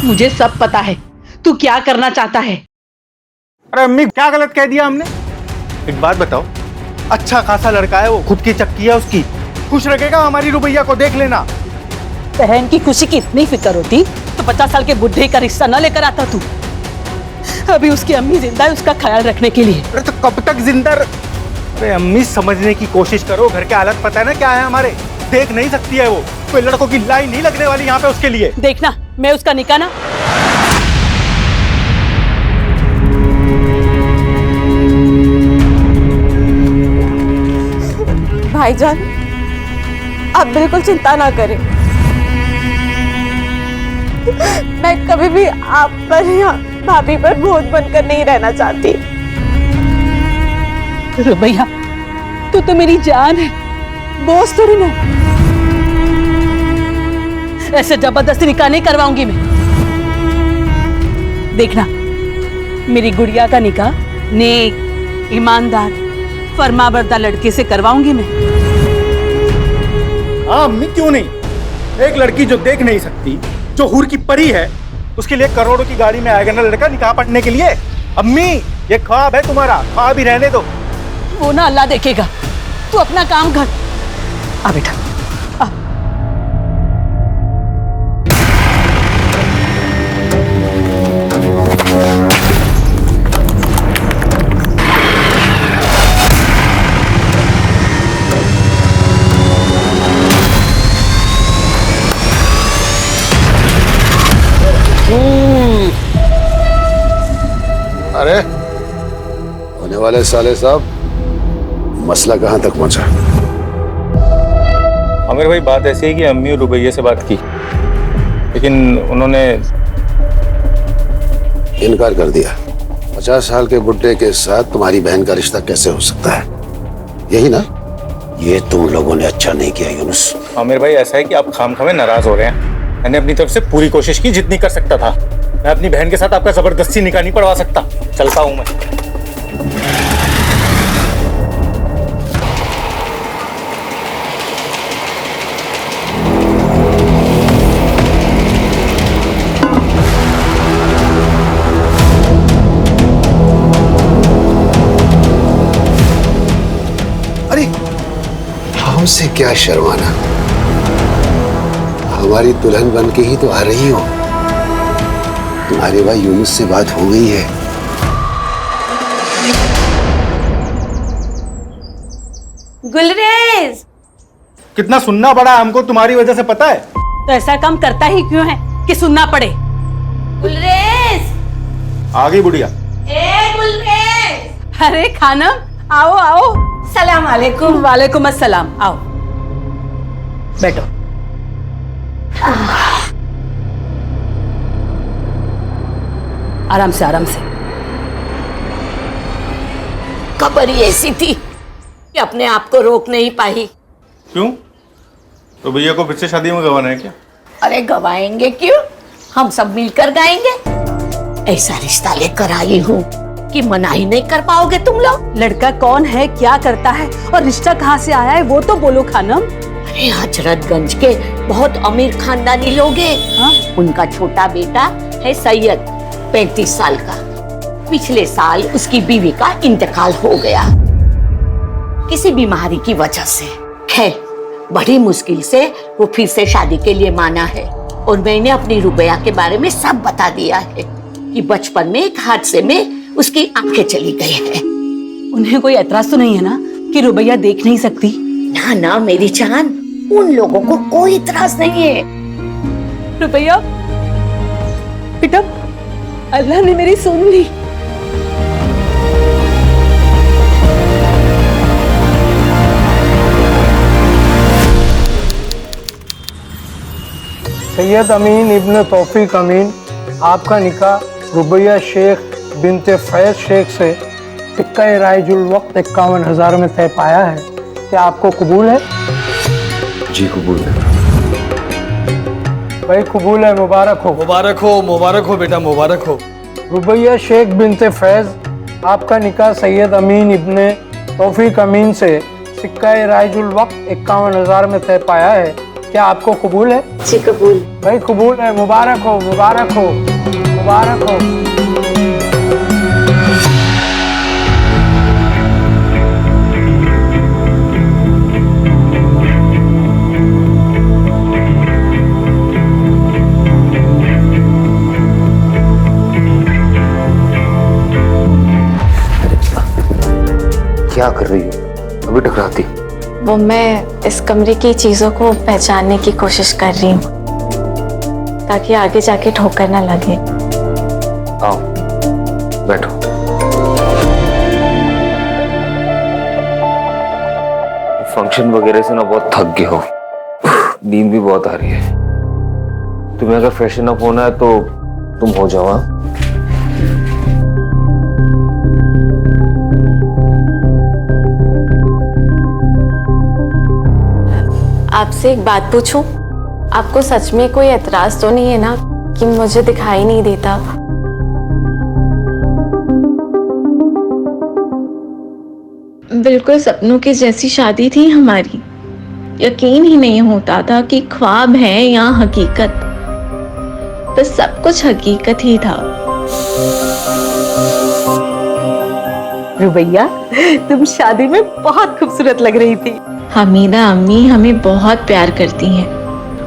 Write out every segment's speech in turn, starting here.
मुझे सब पता है तू क्या करना चाहता है। अरे अम्मी, क्या गलत कह दिया हमने? एक बात बताओ, अच्छा खासा लड़का है वो, खुद की चक्की है उसकी, खुश रखेगा हमारी रुबैया को, देख लेना। बहन की खुशी की इतनी फिक्र होती तो 50 साल के बुढ़े का रिश्ता न लेकर आता तू। अभी उसकी अम्मी जिंदा है उसका ख्याल रखने के लिए। अरे तो कब तक जिंदा अरे अम्मी, समझने की कोशिश करो, घर के हालत पता है ना क्या है हमारे, देख नहीं सकती है वो, कोई लड़कों की लाइन नहीं लगने वाली यहाँ पे उसके लिए। देखना मैं उसका निकाह ना। भाईजान, आप बिल्कुल चिंता ना करें। मैं कभी भी आप पर या भाभी पर बोझ बनकर नहीं रहना चाहती। रुबैया, तू तो मेरी जान है, बोझ थोड़ी ना। ऐसे जबरदस्ती निकाह नहीं करवाऊंगी मैं। देखना मेरी गुड़िया का निकाह नेक, ईमानदार, फरमाबरदार लड़के से करवाऊंगी मैं। हाँ अम्मी, क्यों नहीं। एक लड़की जो देख नहीं सकती, जो हूर की परी है, उसके लिए करोड़ों की गाड़ी में आएगा ना लड़का निकाह पढ़ने के लिए। अम्मी, ये ख्वाब है तुम्हारा, ख्वाब ही रहने दो। वो ना अल्लाह देखेगा, तू अपना काम कर। आ बेटा आ। अरे होने वाले साले साहब, मसला कहां तक पहुंचा? आमिर भाई, बात ऐसी है कि अम्मी और रुबैया से बात की, लेकिन उन्होंने इनकार कर दिया। 50 साल के बुड्ढे के साथ तुम्हारी बहन का रिश्ता कैसे हो सकता है? यही ना? ये तुम लोगों ने अच्छा नहीं किया यूनुस। आमिर भाई, ऐसा है कि आप खामखामे नाराज हो रहे हैं। मैंने अपनी तरफ से पूरी कोशिश की जितनी कर सकता था। मैं अपनी बहन के साथ आपका जबरदस्ती निकाह नहीं पढ़वा सकता। चलता हूं मैं। अरे हमसे क्या शर्माना, हमारी दुल्हन बन के ही तो आ रही हो। तुम्हारे भाई यूनुस से बात हो गई है। गुलरेज, कितना सुनना पड़ा हमको तुम्हारी वजह से, पता है? तो ऐसा काम करता ही क्यों है कि सुनना पड़े। गुलरेज, आ गई बुढ़िया। ए गुलरेज। अरे खानम, आओ आओ। सलाम वालेकुम। वालेकुम अस्सलाम, आओ बैठो। आराम से आराम से। खबर ही ऐसी थी कि अपने आप को रोक नहीं पाई। क्यों? रुबैया को फिर से शादी में गवाना है क्या? अरे गवाएंगे क्यों, हम सब मिलकर गाएंगे। ऐसा रिश्ता लेकर आई हूँ कि मना ही नहीं कर पाओगे तुम लोग। लड़का कौन है, क्या करता है और रिश्ता कहाँ से आया है वो तो बोलो खानम। अरे हजरतगंज के बहुत अमीर खानदानी लोग हैं। हाँ? उनका छोटा बेटा है सैयद, 35 साल का। पिछले साल उसकी बीवी का इंतकाल हो गया किसी बीमारी की वजह से। खैर बड़ी मुश्किल से वो फिर से शादी के लिए माना है, और मैंने अपनी रुबैया के बारे में सब बता दिया है कि बचपन में एक हादसे में उसकी आंखें चली गई है। उन्हें कोई एतराज तो नहीं है ना कि रुबैया देख नहीं सकती? ना ना मेरी जान, उन लोगों को कोई इतराज नहीं है। रुबैया बेटा, अल्लाह ने मेरी सुन ली। सैयद अमीन इब्न तौफीक अमीन, आपका निकाह रुबैया शेख बिनते फैज शेख से टिक्का राइजुल वक्त 51,000 में तय पाया है। क्या आपको कबूल है? जी कबूल है। भाई कबूल है, मुबारक हो। मुबारक हो, मुबारक हो बेटा, मुबारक हो। रुबैया शेख बिनते फैज, आपका निकाह सैयद अमीन इब्न तौफीक अमीन से सिक्का राइजुल वक्त 51,000 में तय पाया है। क्या आपको कबूल है? जी कबूल। भाई कबूल है, मुबारक हो, मुबारक हो, मुबारक हो। क्या कर रही हो? अभी टकराती। वो मैं इस कमरे की चीजों को पहचानने की कोशिश कर रही हूँ ताकि आगे जाके ठोकर ना लगे। आओ बैठो। फंक्शन वगैरह से ना बहुत थक गए हो, नींद भी बहुत आ रही है। तुम्हें अगर फ्रेशन अप होना है तो तुम हो जाओ। हाँ? आपसे एक बात पूछूं? आपको सच में कोई एतराज तो नहीं है ना कि मुझे दिखाई नहीं देता? बिल्कुल सपनों की जैसी शादी थी हमारी। यकीन ही नहीं होता था कि ख्वाब है या हकीकत। बस सब कुछ हकीकत ही था। रुबैया, तुम शादी में बहुत खूबसूरत लग रही थी। हमीदा अम्मी हमें बहुत प्यार करती हैं।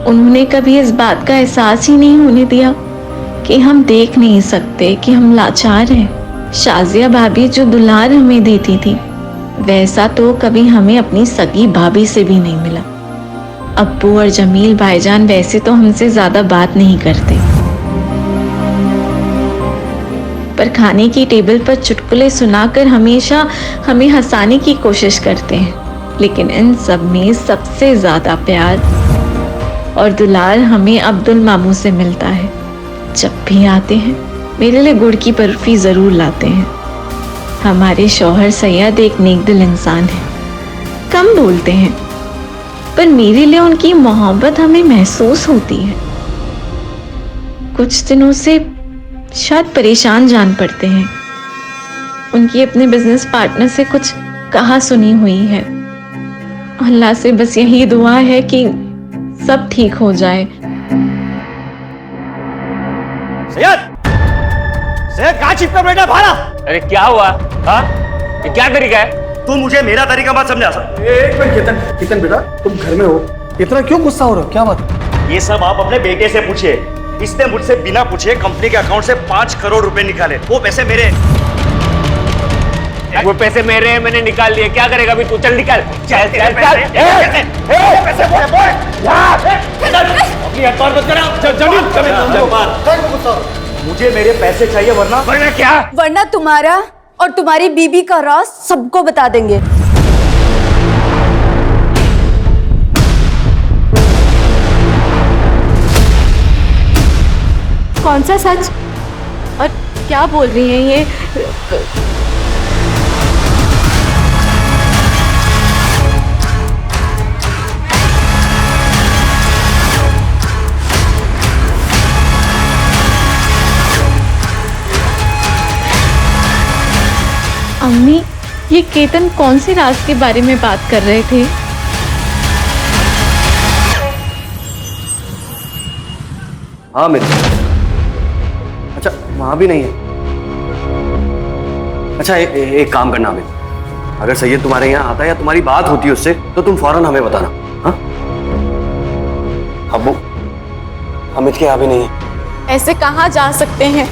उन्होंने कभी इस बात का एहसास ही नहीं होने दिया कि हम देख नहीं सकते कि हम लाचार हैं। शाजिया भाभी जो दुलार हमें देती थी, वैसा तो कभी हमें अपनी सगी भाभी से भी नहीं मिला। अब्बू और जमील भाईजान वैसे तो हमसे ज्यादा बात नहीं करते, पर खाने की टेबल पर चुटकुले सुनाकर हमेशा हमें हंसाने की कोशिश करते हैं। लेकिन इन सब में सबसे ज्यादा प्यार और दुलार हमें अब्दुल मामू से मिलता है। जब भी आते हैं मेरे लिए गुड़ की बर्फी जरूर लाते हैं। हमारे शौहर सैयद एक नेकदिल इंसान है, कम बोलते हैं, पर मेरे लिए उनकी मोहब्बत हमें महसूस होती है। कुछ दिनों से शायद परेशान जान पड़ते हैं। उनकी अपने बिजनेस पार्टनर से कुछ कहा सुनी हुई है। अल्लाह से बस यही दुआ है कि सब ठीक हो जाए। सैयद, सैयद कहाँ छिपकर बैठा भाड़ा? अरे क्या हुआ? हाँ? ये क्या तरीका है? तू मुझे मेरा तरीका मत समझा। एक मिनट केतन, केतन बेटा तुम घर में हो, इतना क्यों गुस्सा हो रहे हो? क्या बात? ये सब आप अपने बेटे से पूछिए। इसने मुझसे बिना पूछे कंपनी के अकाउंट से 5 करोड़ रुपए निकाले। वो पैसे मेरे। वो पैसे मेरे हैं, मैंने निकाल लिए। क्या करेगा अभी तू? चल निकाल, चल चल चल। अपनी हथौड़ मत करा। मुझे मेरे पैसे चाहिए, वरना क्या? वरना तुम्हारा और तुम्हारी बीबी का राज सबको बता देंगे। कौन सा सच और क्या बोल रही हैं ये? अम्मी, ये केतन कौन सी राज के बारे में बात कर रहे थे? हाँ मित्र। अच्छा वहां भी नहीं है। अच्छा एक काम करना अमित, अगर सैयद तुम्हारे यहाँ आता है या तुम्हारी बात होती है उससे तो तुम फौरन हमें बताना। हाँ अब्बू, अमित के यहाँ भी नहीं है। ऐसे कहाँ जा सकते हैं?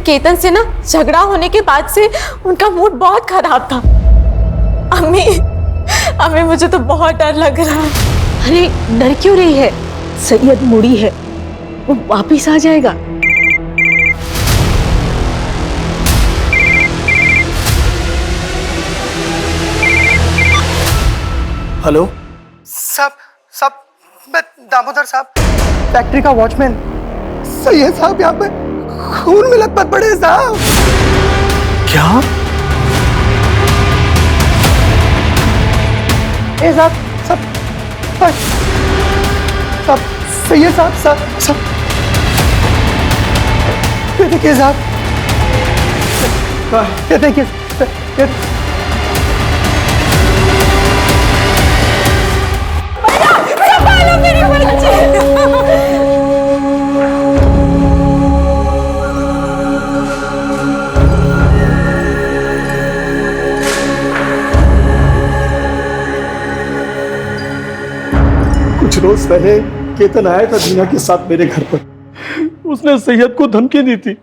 केतन से ना झगड़ा होने के बाद से उनका मूड बहुत खराब था। अम्मी, अम्मी मुझे तो बहुत डर लग रहा है। अरे डर क्यों रही है? सैयद मुड़ी है, वो वापिस आ जाएगा। हेलो साहब, मैं दामोदर साहब, फैक्ट्री का वॉचमैन। सैयद साहब यहाँ पे खून में लथपथ पड़े हैं साहब। क्या? ए साहब, साहब, सैयद साहब, ये देखिए साहब, ये देखिए, मेरा बाल कुछ रोज पहले केतन आया था दीना के साथ मेरे घर पर। उसने सैयद को धमकी दी थी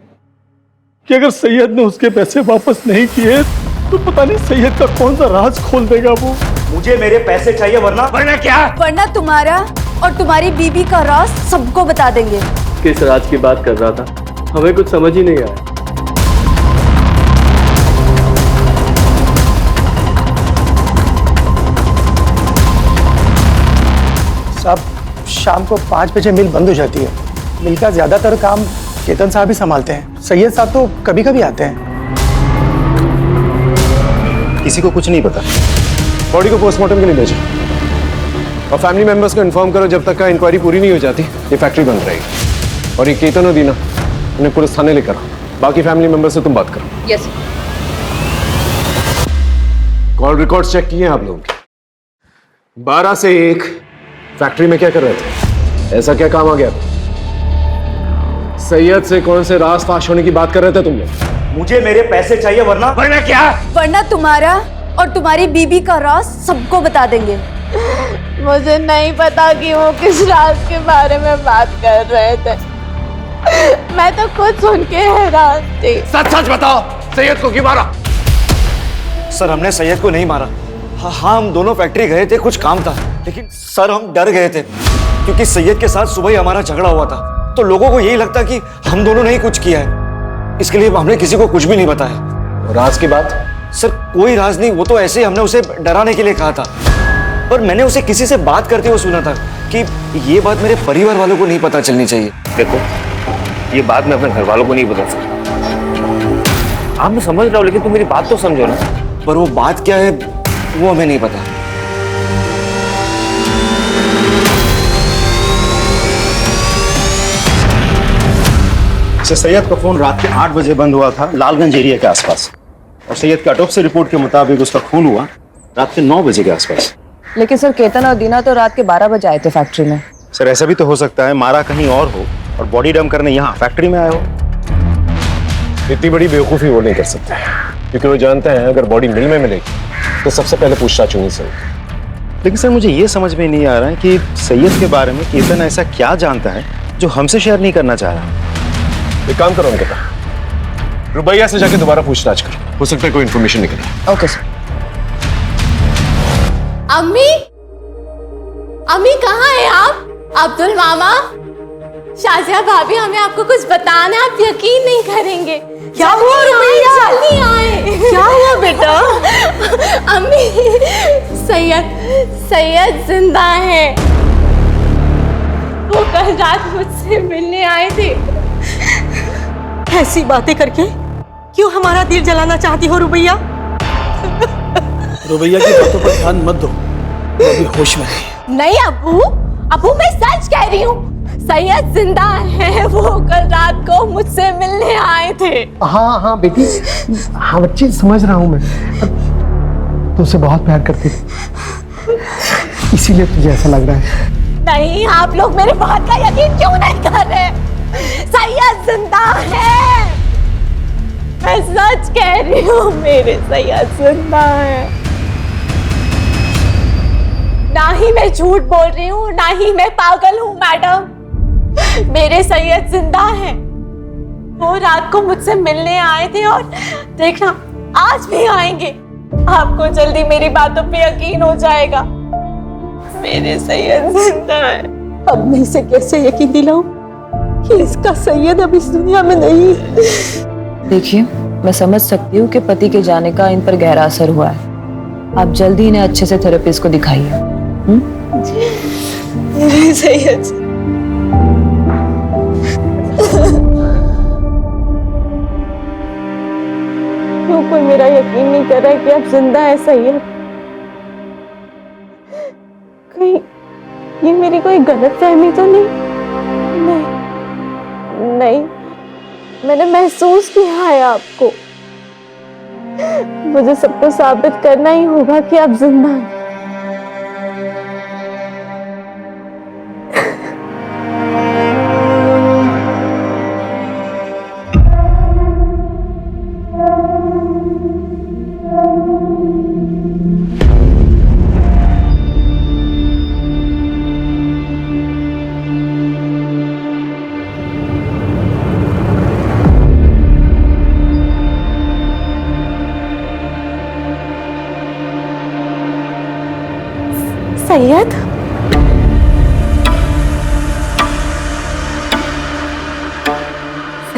कि अगर सैयद ने उसके पैसे वापस नहीं किए तो पता नहीं सैयद का कौन सा राज खोल देगा वो। मुझे मेरे पैसे चाहिए वरना क्या? वरना तुम्हारा और तुम्हारी बीबी का राज सबको बता देंगे। किस राज की बात कर रहा था, हमें कुछ समझ ही नहीं आया। साहब शाम को 5 बजे मिल बंद हो जाती है। मिल का ज्यादातर काम केतन साहब ही संभालते हैं। सैयद साहब तो कभी कभी आते हैं। किसी को कुछ नहीं पता। बॉडी को पोस्टमार्टम के लिए भेजो और फैमिली मेंबर्स को इन्फॉर्म करो जब तक का इंक्वायरी पूरी नहीं हो जाती ये फैक्ट्री बंद रहेगी। और ये केतन और दीना उन्हें पुलिस थाने लेकर आओ। बाकी फैमिली मेंबर से तुम बात करो। यस। कॉल रिकॉर्ड्स चेक किए हैं आप लोगों के? 12 से 1 फैक्ट्री में क्या कर रहे थे? ऐसा क्या काम आ गया? सैयद से कौन से राज फाश होने की बात कर रहे थे तुम लोग? मुझे मेरे पैसे चाहिए वरना क्या? वरना तुम्हारा और तुम्हारी बीबी का राज सबको बता देंगे। मुझे नहीं पता कि वो किस राज के बारे में बात कर रहे थे। मैं तो खुद सुन के हैरान थी। सच सच बताओ, सैयद को क्यों मारा? सर हमने सैयद को नहीं मारा। हाँ हम दोनों फैक्ट्री गए थे, कुछ काम था, लेकिन सर हम डर गए थे क्योंकि सैयद के साथ सुबह ही हमारा झगड़ा हुआ था। तो लोगों को यही लगता कि हम दोनों ने ही कुछ किया है, इसके लिए हमने किसी को कुछ भी नहीं बताया। राज की बात? सर कोई राज नहीं, वो तो ऐसे ही हमने उसे डराने के लिए कहा था। पर मैंने उसे किसी से बात करते हुए सुना था कि ये बात मेरे परिवार वालों को नहीं पता चलनी चाहिए। देखो, ये बात मैं अपने घर वालों को नहीं बता सकता। आप मैं समझ रहा हूँ, लेकिन तुम मेरी बात तो समझो ना। पर वो बात क्या है वो हमें नहीं पता। सैयद का फोन रात के 8 बजे बंद हुआ था लालगंज एरिया के आसपास, और सैयद के ऑटोप्सी रिपोर्ट के मुताबिक उसका खून हुआ रात के 9 बजे के आसपास। लेकिन सर केतन और दीना तो रात के 12 बजे आए थे फैक्ट्री में। सर ऐसा भी तो हो सकता है मारा कहीं और हो और बॉडी डंप करने यहाँ फैक्ट्री में आए हो। इतनी बड़ी बेवकूफी वो नहीं कर सकते क्योंकि वो जानते हैं अगर बॉडी मिल में मिलेगी तो सबसे पहले पूछताछ होनी चाहिए। लेकिन सर मुझे ये समझ में नहीं आ रहा है कि सैयद के बारे में केतन ऐसा क्या जानता है जो हमसे शेयर नहीं करना चाह रहा। एक काम करो उनके पास, रुबैया से जाके दोबारा पूछताछ करो, हो सकता है कोई इन्फॉर्मेशन निकले। Okay sir. अम्मी, अम्मी कहाँ है आप? अब्दुल मामा, शाजिया भाभी, हमें आपको कुछ बताना है, आप यकीन नहीं करेंगे। क्या हुआ रुबैया? जल्दी आए। क्या हुआ बेटा? अम्मी, सैयद जिंदा है। वो कल रात मुझसे मिलने आए थे। ऐसी बातें करके क्यों हमारा दिल जलाना चाहती हो रुबैया? रुबैया की बातों पर ध्यान मत दो, वो अभी होश में नहीं। नहीं अबू मैं सच कह रही हूँ, सैयद जिंदा है। वो कल रात को मुझसे मिलने आए थे। हाँ बेटी, हाँ बच्ची समझ रहा हूँ मैं। तुमसे बहुत प्यार करती थी, इसीलिए तुझे ऐसा लग रहा है। नहीं, आप लोग मेरे बात का यकीन क्यों नहीं कर रहे? सैयद जिंदा है, मैं सच कह रही हूँ, मेरे सैयद जिंदा है। ना ही मैं झूठ बोल रही हूँ, ना ही मैं पागल हूँ मैडम। मेरे सैयद जिंदा है। वो रात को मुझसे मिलने आए थे और देखना आज भी आएंगे। आपको जल्दी मेरी बातों पे यकीन हो जाएगा। मेरे सैयद जिंदा है। अब मैं इसे कैसे यकीन दिलाऊं कि इसका सैयद अब इस दुनिया में नहीं? देखिए, मैं समझ सकती हूँ कि पति के जाने का इन पर गहरा असर हुआ है। आप जल्दी इन्हें अच्छे से थेरेपिस्ट को दिखाइए। मेरे सैयद, क्यों कोई मेरा यकीन नहीं कर रहा है कि अब जिंदा है सैयद? कहीं ये मेरी कोई गलतफहमी तो नहीं? नहीं, मैंने महसूस किया है आपको। मुझे सबको साबित करना ही होगा कि आप जिंदा हैं।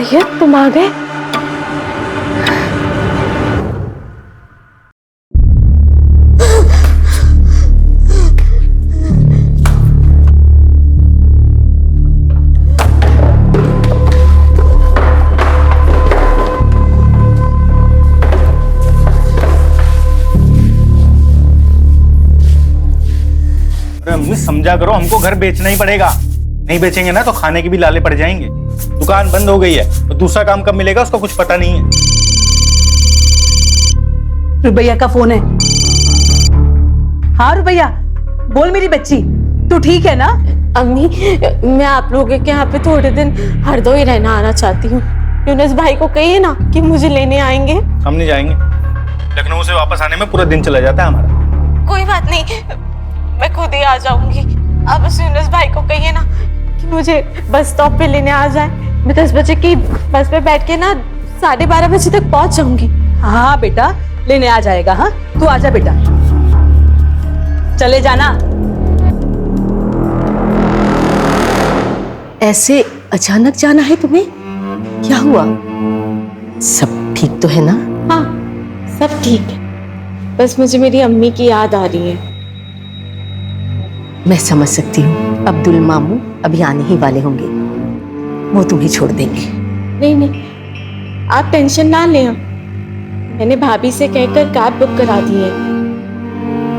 सैयद तुम आ गए। अम्मी समझा करो, हमको घर बेचना ही पड़ेगा। नहीं बेचेंगे ना तो खाने के भी लाले पड़ जाएंगे। दुकान बंद हो गई है तो दूसरा काम कब मिलेगा उसका कुछ पता नहीं है। रुबैया का फोन है। हाँ रुबैया, बोल मेरी बच्ची, तू ठीक है ना? अम्मी, मैं आप लोगों के यहाँ पे थोड़े दिन हरदोई रहना आना चाहती हूँ। यूनुस भाई को कहिए ना कि मुझे लेने आएंगे। हम नहीं जाएंगे, लखनऊ से वापस आने में पूरा दिन चला जाता है हमारा। कोई बात नहीं, मैं खुद ही आ जाऊंगी। आप उस यूनुस भाई को कहिए ना कि मुझे बस स्टॉप पे लेने आ जाए। मैं 10 बजे की बस पे बैठ के ना 12:30 बजे तक पहुंच जाऊंगी। हाँ बेटा, लेने आ जाएगा। हाँ तू आजा बेटा, चले जाना। ऐसे अचानक जाना है तुम्हें? क्या हुआ? सब ठीक तो है ना? हाँ सब ठीक है, बस मुझे मेरी अम्मी की याद आ रही है। मैं समझ सकती हूँ, अब्दुल मामू अभी आने ही वाले होंगे, वो तुम्हें छोड़ देंगे। नहीं नहीं, आप टेंशन ना लें। मैंने भाभी से कहकर कैब बुक करा दी है।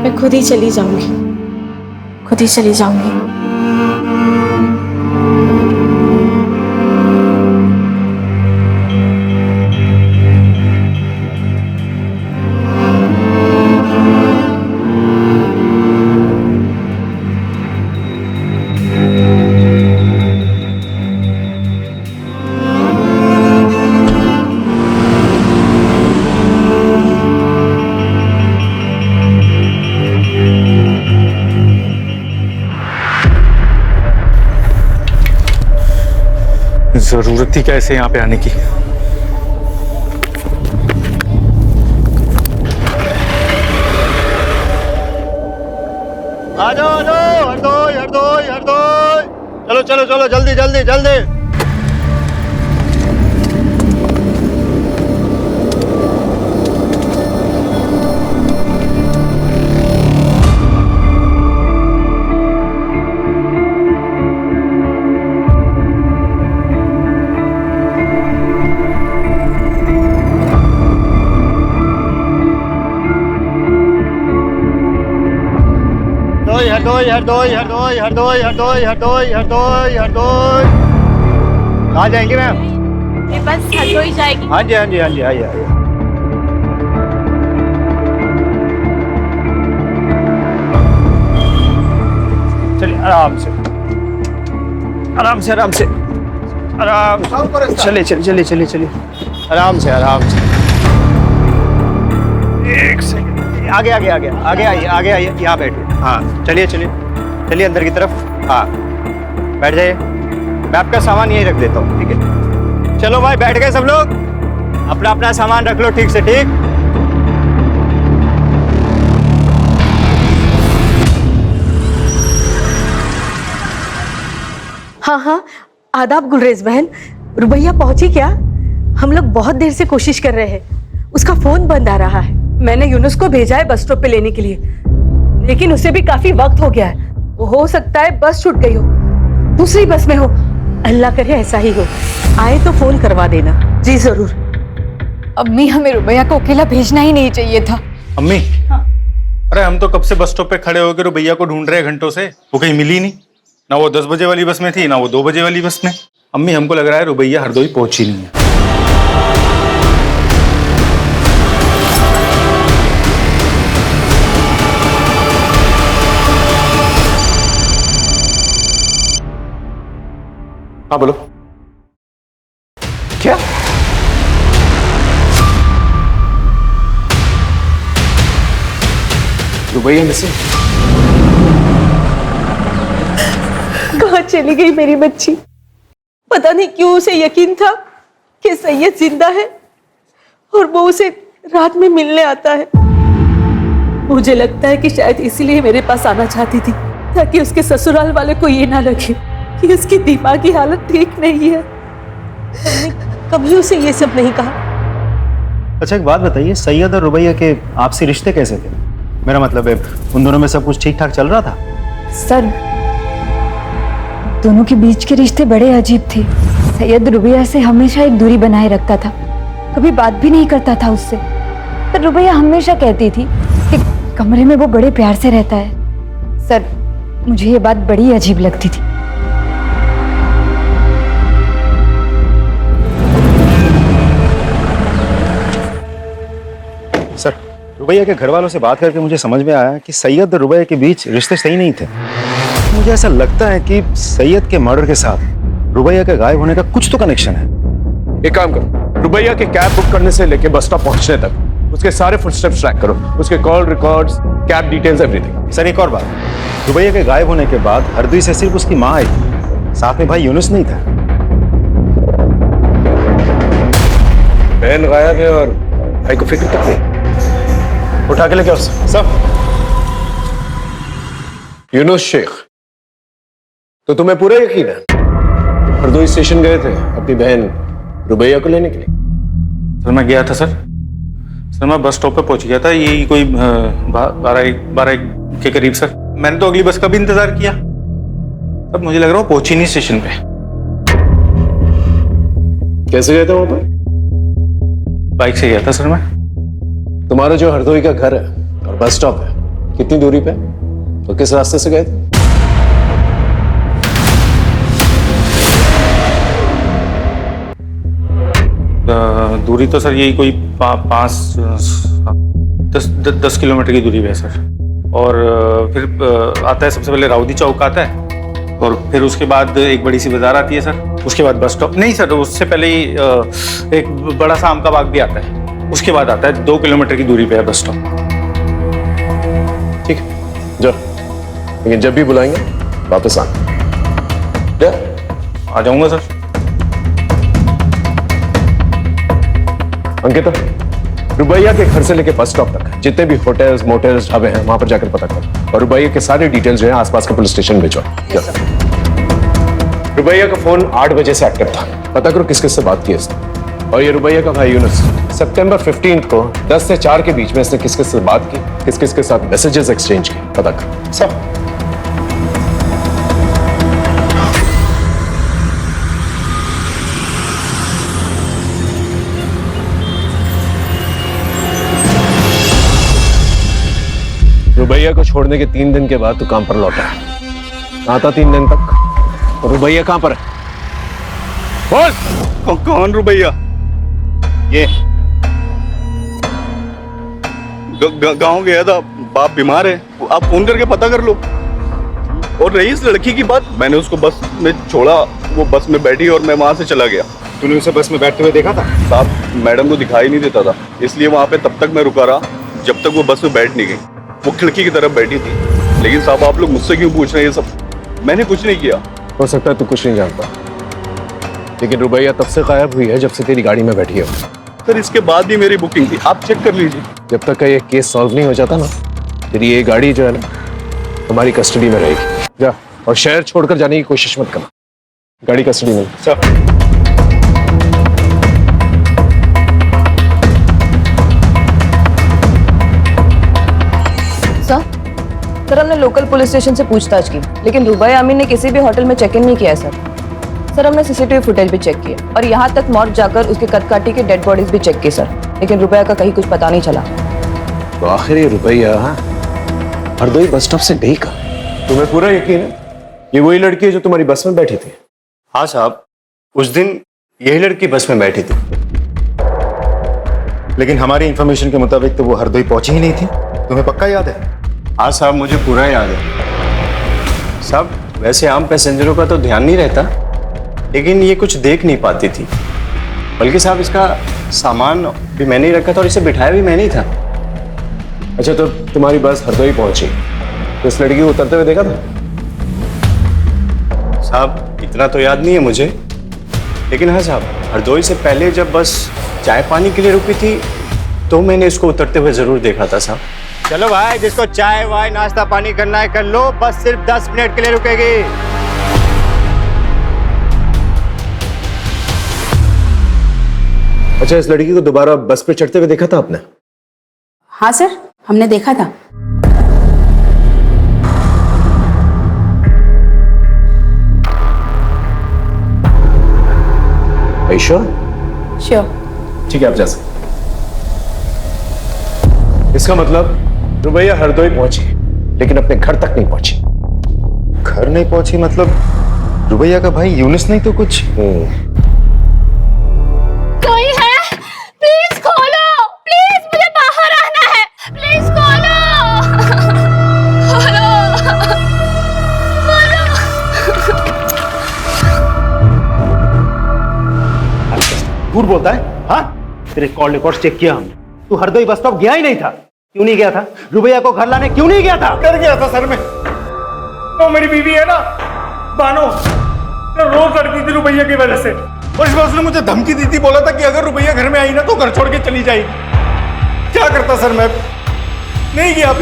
मैं खुद ही चली जाऊंगी, खुद ही चली जाऊंगी। जरूरत थी कैसे यहाँ पे आने की? आ जाओ हरदोई हरदोई हरदोई, चलो चलो चलो जल्दी जल्दी जल्दी। हरदोई हरदोई हरदोई हरदोई हरदोई हरदोई हरदोई हरदोई। कहाँ जाएंगे मैम? ये बस हरदोई जाएगी। हाँ जी हाँ जी हाँ जी, आइए आइए। चलिए आराम से आराम से आराम से आराम से, चलिए चलिए चलिए चलिए चलिए, आराम से आराम से। एक सेकंड, आगे आगे आगे आगे आइए, आगे आइए, यहाँ बैठिए। हाँ चलिए चलिए चलिए अंदर की तरफ। हाँ बैठ जाइए, मैं आपका सामान यहीं रख देता हूँ, ठीक है? चलो भाई बैठ गए सब लोग, अपना अपना सामान रख लो ठीक से, ठीक? हाँ हाँ, आदाब गुलरेज बहन। रुबैया पहुंची क्या? हम लोग बहुत देर से कोशिश कर रहे हैं, उसका फोन बंद आ रहा है। मैंने यूनुस को भेजा है बस स्टॉप पे लेने के लिए, लेकिन उसे भी काफी वक्त हो गया है। हो सकता है बस छूट गई हो, दूसरी बस में हो। अल्लाह करे ऐसा ही हो। आए तो फोन करवा देना। जी जरूर। अम्मी, हमें रुबैया को अकेला भेजना ही नहीं चाहिए था। अम्मी हाँ। अरे हम तो कब से बस स्टॉप पे खड़े होकर रुबैया को ढूंढ रहे हैं घंटों से, वो कहीं मिली नहीं। ना वो 10 बजे वाली बस में थी, ना वो 2 बजे वाली बस में। अम्मी हमको लग रहा है रुबैया हरदोई पहुंची नहीं है। हाँ बोलो। क्या? रुबैया मिसिंग? कहाँ चली गई मेरी बच्ची? पता नहीं क्यों उसे यकीन था कि सैयद जिंदा है और वो उसे रात में मिलने आता है। मुझे लगता है कि शायद इसीलिए मेरे पास आना चाहती थी, ताकि उसके ससुराल वाले को ये ना लगे कि उसकी दिमागी हालत ठीक नहीं है। कभी उसे ये सब नहीं कहा। अच्छा एक बात बताइए, सैयद और रुबैया के आपसी रिश्ते कैसे थे? मेरा मतलब है उन दोनों में सब कुछ ठीक ठाक चल रहा था? सर, दोनों के बीच के रिश्ते बड़े अजीब थे। सैयद रुबैया से हमेशा एक दूरी बनाए रखता था, कभी बात भी नहीं करता था उससे। पर रुबैया हमेशा कहती थी कि कमरे में वो बड़े प्यार से रहता है। सर, मुझे ये बात बड़ी अजीब लगती थी। सर, रुबैया के घर वालों से बात करके मुझे समझ में आया कि सैयद और रुबैया के बीच रिश्ते सही नहीं थे। मुझे ऐसा लगता है कि सैयद के मर्डर के साथ रुबैया के गायब होने का कुछ तो कनेक्शन है। एक काम करो, रुबैया के कैब बुक करने से लेके बस स्टॉप पहुंचने तक उसके सारे फुटस्टेप्स ट्रैक करो, उसके call records, cab details, everything. Sir एक और बात, रुबैया के गायब होने के बाद हरदोई से सिर्फ उसकी माँ आई थी, साथ में भाई यूनुस नहीं था। बहन गायब है और भाई को फिक्र तक नहीं। उठा के लेके आओ सब। यूनुस शेख, तो तुम्हें पूरा यकीन है हरदोई स्टेशन गए थे अपनी बहन रुबैया को लेने के लिए? सर मैं गया था सर मैं बस स्टॉप पे पहुंच गया था, यही कोई 12 के करीब सर। मैंने तो अगली बस का भी इंतजार किया, तब मुझे लग रहा वो पहुंची नहीं स्टेशन पे। कैसे गए थे वहां पर? बाइक से गया था सर मैं। तुम्हारा जो हरदोई का घर है और बस स्टॉप है कितनी दूरी पे, तो किस रास्ते से गए थे? दूरी तो सर यही कोई 10 किलोमीटर की दूरी पे है सर। और फिर आता है, सबसे पहले राउदी चौक आता है और फिर उसके बाद एक बड़ी सी बाजार आती है सर, उसके बाद बस स्टॉप। नहीं सर, उससे पहले ही एक बड़ा सा आम का बाग भी आता है, उसके बाद आता है 2 किलोमीटर की दूरी पे है बस स्टॉप। ठीक है, जाओ, लेकिन जब भी बुलाएंगे वापस आना। आ जाऊंगा सर। अंकिता, रुबैया के घर से लेके बस स्टॉप तक जितने भी होटल्स, मोटल्स, ढाबे हैं वहां पर जाकर पता करो और रुबैया के सारे डिटेल्स जो है आसपास के पुलिस स्टेशन भेजो। रुबैया का फोन 8 बजे से एक्टिव था, पता करो किस किस से बात की इसने। और ये रुबैया का भाई यूनुस सितंबर 15 को 10 से 4 के बीच में इसने किस किस से बात की, किस किस के साथ मैसेजेस एक्सचेंज किए, पता करो सब। रुबैया को छोड़ने के 3 दिन के बाद तू काम पर लौटा है। आता 3 दिन तक तो रुबैया कहां पर है? बोल। कौन रुबैया? ये गांव गया था, बाप बीमार है, आप फोन करके पता कर लो। और रही इस लड़की की बात, मैंने उसको बस में छोड़ा, वो बस में बैठी और मैं वहां से चला गया। तूने उसे बस में बैठते हुए देखा था? साहब मैडम को दिखाई नहीं देता था, इसलिए वहां पे तब तक मैं रुका रहा जब तक वो बस में बैठ नहीं गई। वो खिड़की की तरफ बैठी थी। लेकिन साहब आप लोग मुझसे क्यों पूछ रहे हैं ये सब? मैंने कुछ नहीं किया। हो सकता है तू कुछ नहीं जानता, लेकिन रुबैया तब से गायब हुई है जब से तेरी गाड़ी में बैठी हो। सर इसके बाद भी मेरी बुकिंग थी, आप चेक कर लीजिए। जब तक का ये केस सॉल्व नहीं हो जाता ना, तेरी ये गाड़ी जो है ना हमारी कस्टडी में रहेगी। जा और शहर छोड़कर जाने की कोशिश मत करना, गाड़ी कस्टडी में। सर हमने लोकल पुलिस स्टेशन से पूछताछ की, लेकिन रुबैया अमीन ने किसी भी होटल में चेक इन नहीं किया है सर हमने सीसीटीवी फुटेज भी चेक किया और यहाँ तक मॉर्ग जाकर उसके कदकाठी के डेड बॉडीज भी चेक की सर, लेकिन रुबैया का कहीं कुछ पता नहीं चला। तो आखिर ये रुबैया हरदोई बस स्टॉप से गई कहाँ? तुम्हें पूरा यकीन है ये वही लड़की है जो तुम्हारी बस में बैठी थी? हाँ साहब, उस दिन यही लड़की बस में बैठी थी। लेकिन हमारी इंफॉर्मेशन के मुताबिक तो वो हरदोई पहुंची ही नहीं थी। तुम्हें पक्का याद है? हाँ साहब, मुझे पूरा याद है साहब। वैसे आम पैसेंजरों का तो ध्यान नहीं रहता, लेकिन ये कुछ देख नहीं पाती थी। बल्कि साहब इसका सामान भी मैंने ही रखा था और इसे बिठाया भी मैंने ही था। अच्छा, तो तुम्हारी बस हरदोई पहुंची तो इस लड़की को उतरते हुए देखा था? साहब इतना तो याद नहीं है मुझे, लेकिन हाँ साहब, हरदोई से पहले जब बस चाय पानी के लिए रुकी थी तो मैंने इसको उतरते हुए जरूर देखा था साहब। चलो भाई, जिसको चाय वाय नाश्ता पानी करना है कर लो, बस सिर्फ 10 मिनट के लिए रुकेगी। अच्छा, इस लड़की को दोबारा बस पे चढ़ते हुए देखा था आपने? हाँ सर, हमने देखा था। श्योर? श्योर। ठीक है, आप जा सकते। इसका मतलब रुबैया हरदोई पहुंची, लेकिन अपने घर तक नहीं पहुंची। घर नहीं पहुंची मतलब रुबैया का भाई यूनुस नहीं तो कुछ? कोई है? प्लीज खोलो, प्लीज, मुझे बाहर आना है, प्लीज खोलो, खोलो, झूठ बोलता है? हाँ, तेरे कॉल रिकॉर्ड चेक किया हमने, तू हरदोई बस स्टॉप गया ही नहीं था। क्यों नहीं गया था? रुबैया को घर लाने क्यों नहीं गया था? कर गया था सर मैं। तो मेरी बीवी है ना बानो, तो रोज लड़ती थी रुबैया की वजह से, और इस बार उसने मुझे धमकी दी थी, बोला था कि अगर रुबैया घर में आई ना तो घर छोड़ के चली जाएगी। क्या करता सर मैं? नहीं गया।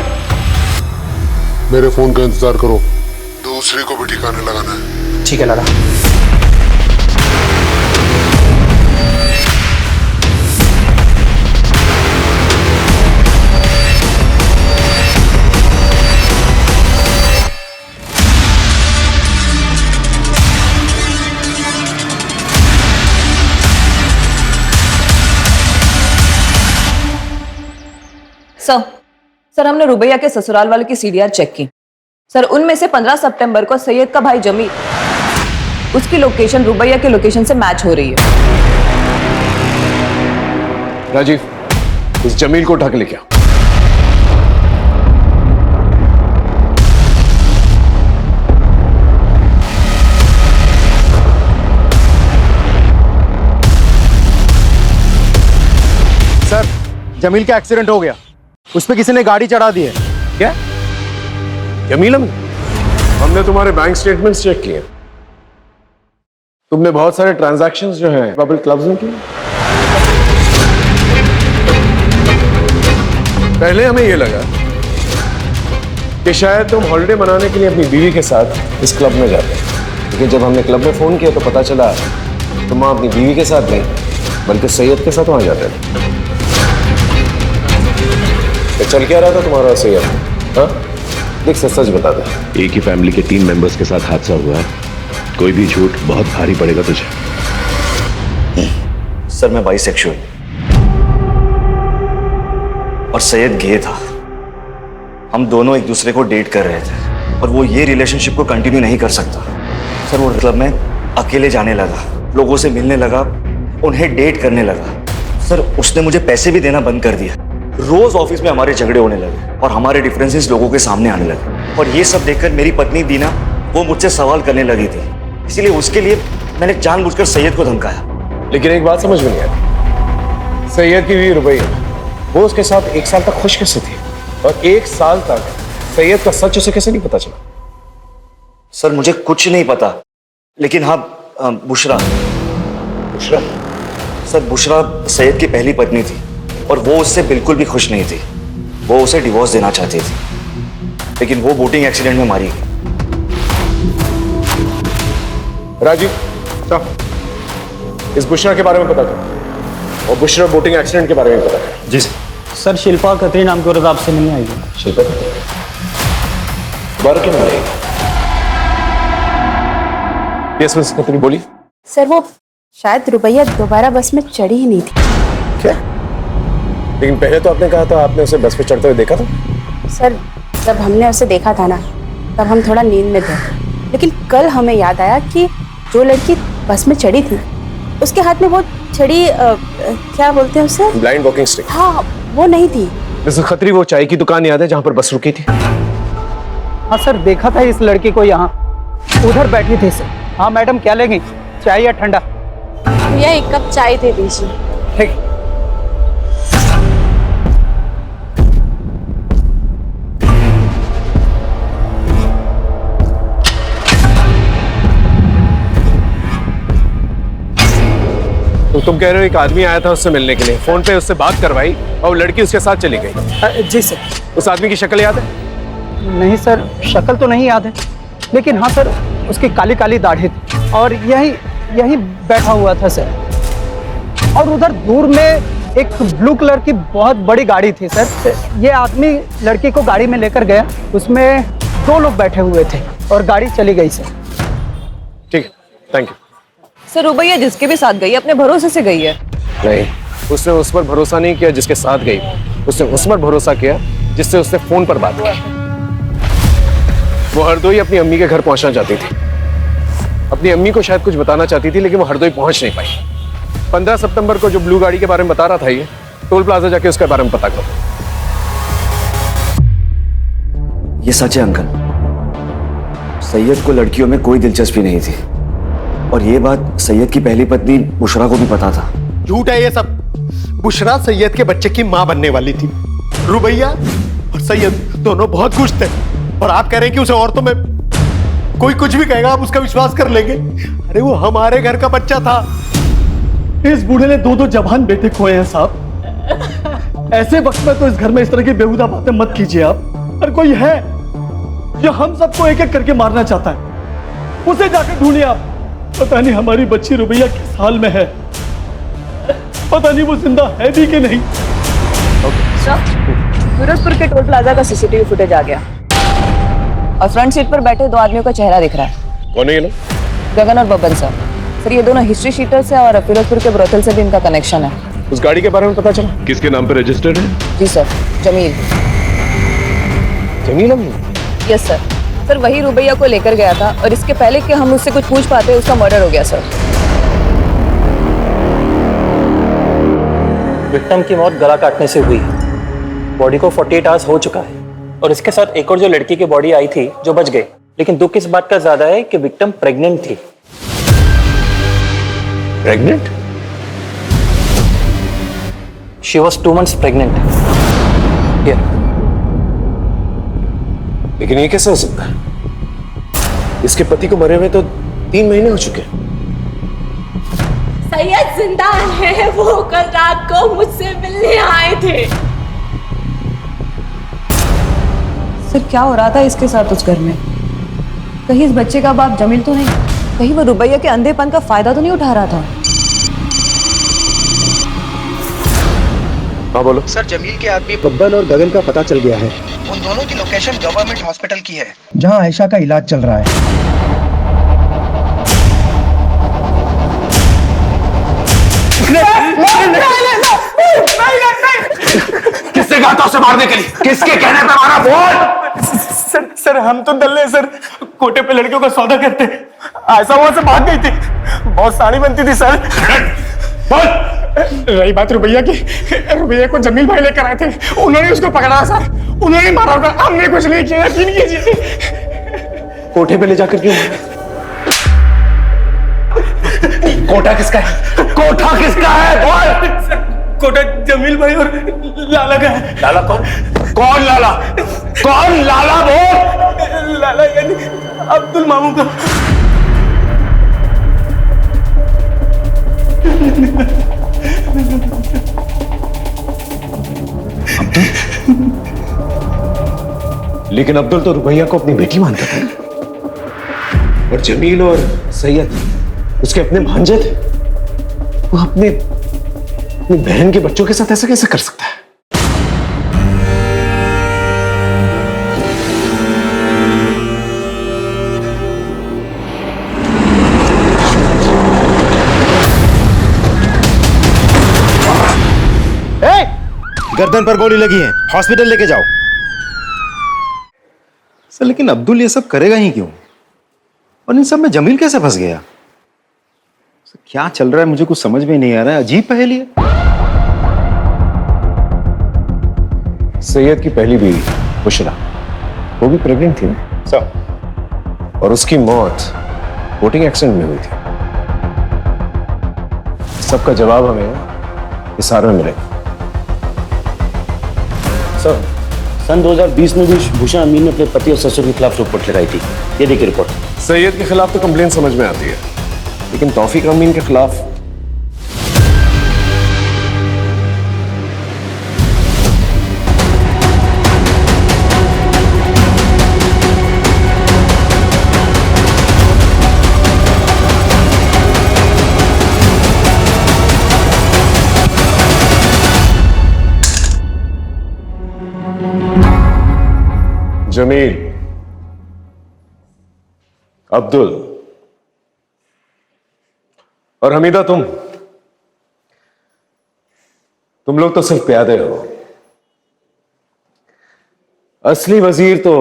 मेरे फोन का इंतजार करो, दूसरे को भी ठिकाने लगाना है। ठीक है लाला। सर हमने रुबैया के ससुराल वाले की सीडीआर चेक की। सर उनमें से 15 सितंबर को सैयद का भाई जमील, उसकी लोकेशन रुबैया के लोकेशन से मैच हो रही है। राजीव, इस जमील को उठा के लेके आओ। सर, जमील का एक्सीडेंट हो गया, उस पे किसी ने गाड़ी चढ़ा दी है। क्या? जमील, हमने तुम्हारे बैंक स्टेटमेंट्स चेक किए। तुमने बहुत सारे ट्रांजैक्शंस जो हैं बबल क्लब्स में किए। पहले हमें यह लगा कि शायद तुम हॉलिडे मनाने के लिए अपनी बीवी के साथ इस क्लब में जाते, लेकिन जब हमने क्लब में फोन किया तो पता चला तुम वहां अपनी बीवी के साथ नहीं बल्कि सैयद के साथ वहां जाते थे। तो चल क्या रहा था तुम्हारा और सैयद? हाँ, देख सच बता दे। एक ही फैमिली के 3 मेंबर्स के साथ हादसा हुआ है, कोई भी झूठ बहुत भारी पड़ेगा तुझे। सर मैं बाइसेक्सुअल और सैयद गे था। हम दोनों एक दूसरे को डेट कर रहे थे और वो ये रिलेशनशिप को कंटिन्यू नहीं कर सकता। सर वो क्लब में अकेले जाने लगा, लोगों से मिलने लगा, उन्हें डेट करने लगा। सर उसने मुझे पैसे भी देना बंद कर दिया। रोज ऑफिस में हमारे झगड़े होने लगे और हमारे डिफरेंसेस लोगों के सामने आने लगे। और ये सब देखकर मेरी पत्नी दीना वो मुझसे सवाल करने लगी थी, इसीलिए उसके लिए मैंने जानबूझकर सैयद को धमकाया। लेकिन एक बात समझ में नहीं आई, सैयद की बीवी रुबैया, वो उसके साथ 1 साल तक खुश कैसे थी और 1 साल तक सैयद का सच उसे कैसे नहीं पता चला? सर मुझे कुछ नहीं पता, लेकिन हाँ बुशरा सर, बुशरा सैयद की पहली पत्नी थी और वो उससे बिल्कुल भी खुश नहीं थी। वो उसे डिवोर्स देना चाहती थी, लेकिन वो बोटिंग एक्सीडेंट में मारी गई। राजीव, इस बुशरा के बारे में पता कर और बुशरा बोटिंग एक्सीडेंट के बारे में पता कर। जी सर। सर शिल्पा खत्री नाम की औरत आपसे मिलने आएगी। शिल्पा खत्री दोबारा क्यों मिल आएगी? यस मिस खत्री, बोली। सर वो शायद रुबैया दोबारा बस में चढ़ी ही नहीं थी। क्या? लेकिन पहले तो आपने कहा था आपने उसे बस पे चढ़ते हुए देखा था। सर जब हमने उसे देखा था ना, तब हम थोड़ा नींद में थे, लेकिन कल हमें याद आया कि जो लड़की बस में चढ़ी थी उसके हाथ में वो छड़ी क्या बोलते हैं उसे? Blind walking stick. हाँ, वो नहीं थी। मिसेस खत्री, वो चाय की दुकान याद है जहां पर बस रुकी थी? हाँ सर, देखा था इस लड़की को यहाँ, उधर बैठी थी सर। हाँ मैडम, क्या लेंगी, चाय या ठंडा? भैया 1 कप चाय दे दीजिए। ठीक। तो तुम कह रहे हो एक आदमी आया था उससे मिलने के लिए, फोन पे उससे बात करवाई और वो लड़की उसके साथ चली गई? जी सर। उस आदमी की शक्ल याद है? नहीं सर, शक्ल तो नहीं याद है, लेकिन हाँ सर उसकी काली काली दाढ़ी थी और यही बैठा हुआ था सर। और उधर दूर में एक ब्लू कलर की बहुत बड़ी गाड़ी थी सर। ये आदमी लड़की को गाड़ी में लेकर गया, उसमें 2 लोग बैठे हुए थे और गाड़ी चली गई सर। ठीक है, थैंक यू। सर रुबैया जिसके भी साथ गई है अपने भरोसे से गई है। नहीं, उसने उस पर भरोसा नहीं किया जिसके साथ गई, उसने उस पर भरोसा किया जिससे उसने फोन पर बात की। वो हरदोई अपनी अम्मी के घर पहुंचना चाहती थी, अपनी अम्मी को शायद कुछ बताना चाहती थी, लेकिन वो हरदोई पहुंच नहीं पाई। 15 सितंबर को जो ब्लू गाड़ी के बारे में बता रहा था, ये टोल प्लाजा जाके उसके बारे में पता करो। ये सच है अंकल, सैयद को लड़कियों में कोई दिलचस्पी नहीं थी और ये बात सैयद की पहली पत्नी बुशरा को भी पता था। झूठ है ये सब। बुशरा सैयद के बच्चे की मां बनने वाली थी। रुबैया और सैयद दोनों बहुत खुश थे और आप कह रहे हैं कि उसे औरतों में कोई कुछ भी कहेगा आप उसका विश्वास कर लेंगे। अरे वो हमारे घर का बच्चा था। इस बूढ़े ने 2 जवान बेटे खोए हैं साहब। ऐसे वक्त में तो इस घर में इस तरह की बेहुदा बातें मत कीजिए आप। और कोई है जो हम सबको एक एक करके मारना चाहता है, उसे जाकर ढूंढिए आप। पता नहीं हमारी बच्ची रुबैया किस हाल में है, पता नहीं वो जिंदा है भी कि नहीं। फिरोजपुर के टोल प्लाजा का सीसीटीवी फुटेज आ गया और फ्रंट सीट पर बैठे 2 आदमियों का चेहरा दिख रहा है। कौन है ये लोग? गगन और बब्बन सर। सर ये दोनों हिस्ट्री शीटर्स हैं और फिरोजपुर के ब्रोथल से भी इनका कनेक्शन है। उस गाड़ी के बारे में पता चला? किसके नाम पे रजिस्टर्ड है? जी सर, जमील। जमील अम्मी? Yes sir. सर वही रुबैया को लेकर गया था और इसके पहले कि हम उससे कुछ पूछ पाते उसका मर्डर हो गया सर। विक्टिम की मौत गला काटने से हुई है। बॉडी को 48 आवर्स हो चुका है और इसके साथ एक और जो लड़की की बॉडी आई थी जो बच गई, लेकिन दुख इस बात का ज्यादा है कि विक्टिम प्रेग्नेंट थी। Pregnant? She was 2 months pregnant. लेकिन ये कैसे हो सकता है? इसके पति को मरे हुए तो 3 महीने हो चुके हैं। सैयद जिंदा है, वो कल रात को मुझसे मिलने आए थे। सर क्या हो रहा था इसके साथ उस घर में? कहीं इस बच्चे का बाप जमील तो नहीं? कहीं वो रुबैया के अंधेपन का फायदा तो नहीं उठा रहा था? हाँ बोलो। सर जमील के आदमी बब्बन और गगन का पता चल गया है। उन दोनों की लोकेशन गवर्नमेंट हॉस्पिटल की है, जहां आयशा का इलाज चल रहा है। किससे कहा था उसे मारने के लिए? किसके कहने पे मारा? बोल। सर हम तो दल्ले सर, कोटे पे लड़कियों का सौदा करते। ऐसा वहां से भाग गई थी, बहुत साड़ी बनती थी सर। बोल। रही बात रुबैया की, रुबैया को जमील भाई लेकर आए थे, उन्होंने उसको पकड़ा सर, उन्होंने मारा होगा, हमने कुछ नहीं किया, यकीन कीजिए। कोठे पे ले जाकर क्यों? कोटा किसका है? कोठा किसका है? बोल। कोटा जमील भाई और लाला का है। लाला कौन? कौन लाला? कौन लाला? बोल। लाला यानी अब्दुल मामू का। लेकिन अब्दुल तो रुबैया को अपनी बेटी मानता था और जमील और सैयद उसके अपने भांजे थे। वो अपनी बहन के बच्चों के साथ ऐसा कैसे कर सकता है? गर्दन पर गोली लगी है, हॉस्पिटल लेके जाओ। सर लेकिन अब्दुल ये सब करेगा ही क्यों? और इन सब में जमील कैसे फंस गया? सर, क्या चल रहा है मुझे कुछ समझ में नहीं आ रहा है। अजीब पहेली है। सैयद की पहली बीवी बुशरा, वो भी प्रेग्नेंट थी ना सर, और उसकी मौत बोटिंग एक्सीडेंट में हुई थी। सबका जवाब हमें इस हार में मिलेगा। सर सन 2020 में भी भूषण अमीन ने अपने पति और ससुर के खिलाफ रिपोर्ट लगाई थी। ये देखिए रिपोर्ट। सैयद के खिलाफ तो कंप्लेन समझ में आती है, लेकिन तौफीक अमीन के खिलाफ जमील, अब्दुल और हमीदा, तुम लोग तो सिर्फ प्यादे हो। असली वजीर तो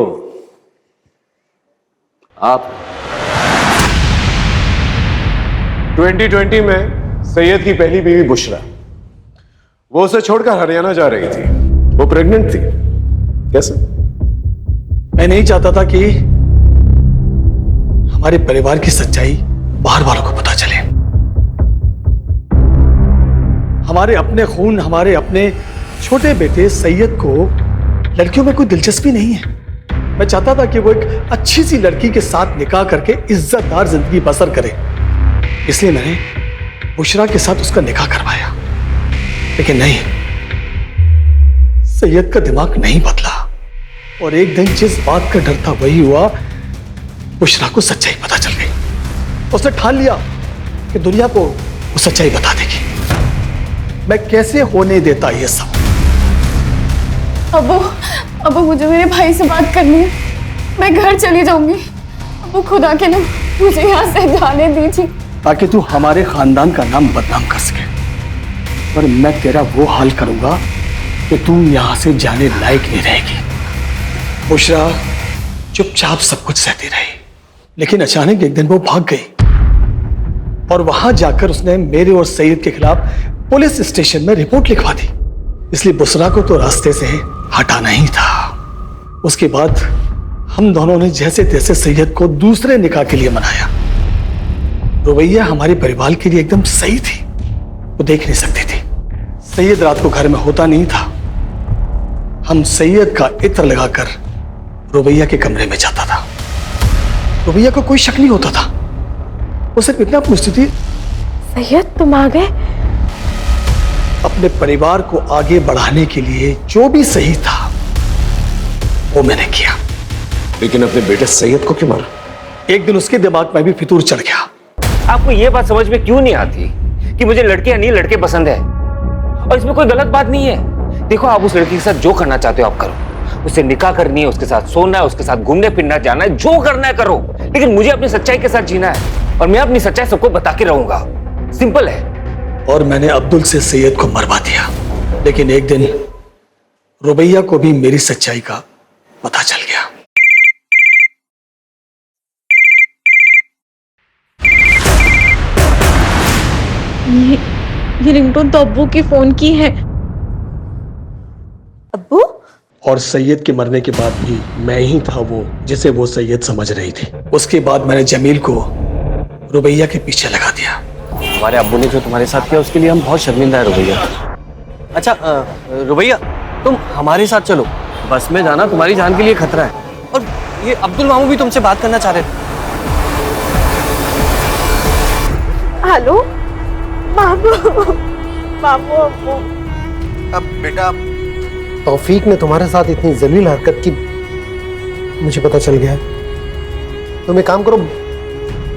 आप। 2020 में सैयद की पहली बीवी बुशरा, वो उसे छोड़कर हरियाणा जा रही थी। वो प्रेग्नेंट थी। कैसे? मैं नहीं चाहता था कि हमारे परिवार की सच्चाई बाहर वालों को पता चले। हमारे अपने खून, हमारे अपने छोटे बेटे सैयद को लड़कियों में कोई दिलचस्पी नहीं है। मैं चाहता था कि वो एक अच्छी सी लड़की के साथ निकाह करके इज्जतदार जिंदगी बसर करे, इसलिए मैंने बुशरा के साथ उसका निकाह करवाया। लेकिन नहीं, सैयद का दिमाग नहीं बदला और एक दिन जिस बात का डर था वही हुआ। बुशरा को सच्चाई पता चल गई। उसने ठान लिया कि दुनिया को वो सच्चाई बता देगी। मैं कैसे होने देता ये सब? अबू मुझे मेरे भाई से बात करनी है। मैं घर चली जाऊंगी। अबू खुदा के लिए मुझे यहाँ से जाने दीजिए, ताकि तू हमारे खानदान का नाम बदनाम कर सके। पर मैं तेरा वो हाल करूंगा कि तुम यहाँ से जाने लायक नहीं रहेगी। बुशरा चुपचाप सब कुछ सहती रही, लेकिन अचानक एक दिन वो भाग गई और वहां जाकर उसने मेरे और सईद के खिलाफ पुलिस स्टेशन में रिपोर्ट लिखवा दी। इसलिए बुशरा को तो रास्ते से हटाना ही था। उसके बाद हम दोनों ने जैसे तैसे सैयद को दूसरे निकाह के लिए मनाया। रुबैया हमारे परिवार के लिए एकदम सही थी। वो देख नहीं सकती थी। सैयद रात को घर में होता नहीं था। हम सैयद का इत्र लगाकर रुबैया के कमरे में जाता था। रुबैया को कोई शक नहीं होता था। वो सिर्फ इतना पूछती थी, सैयद तुम आ गए? अपने परिवार को आगे बढ़ाने के लिए जो भी सही था वो मैंने किया। लेकिन अपने बेटे सैयद को क्यों मारा? एक दिन उसके दिमाग में भी फितूर चढ़ गया। आपको ये बात समझ में क्यों नहीं आती कि मुझे लड़कियां नहीं लड़के पसंद है? और इसमें कोई गलत बात नहीं है। देखो, आप उस लड़की के साथ जो करना चाहते हो आप करो। उससे निकाह करनी है, उसके साथ सोना है, उसके साथ घूमने फिरना जाना है, जो करना है करो। लेकिन मुझे अपनी सच्चाई के साथ जीना है और मैं अपनी सच्चाई सबको बता के रहूंगा। सिंपल है। और मैंने अब्दुल से सैयद को मरवा दिया। लेकिन एक दिन रुबैया को भी मेरी सच्चाई का पता चल गया। ये रिंगटोन तो अब्बू की फोन की है। अब्बू? और सैयद के मरने के बाद भी मैं ही था वो जिसे वो सैयद समझ रही थी। उसके बाद मैंने जमील को रुबैया के पीछे लगा दिया। हमारे अब्बू ने जो तुम्हारे साथ किया उसके लिए हम बहुत शर्मिंदा है रुबैया। अच्छा रुबैया, तुम हमारे साथ चलो। बस में जाना तुम्हारी जान के लिए खतरा है। और ये अब्दुल मामू भी तुमसे बात करना चाह रहे थे। हेलो मामू। मामू अब्बू। अब बेटा, तौफीक ने तुम्हारे साथ इतनी जलील हरकत की मुझे पता चल गया है। तुम एक काम करो,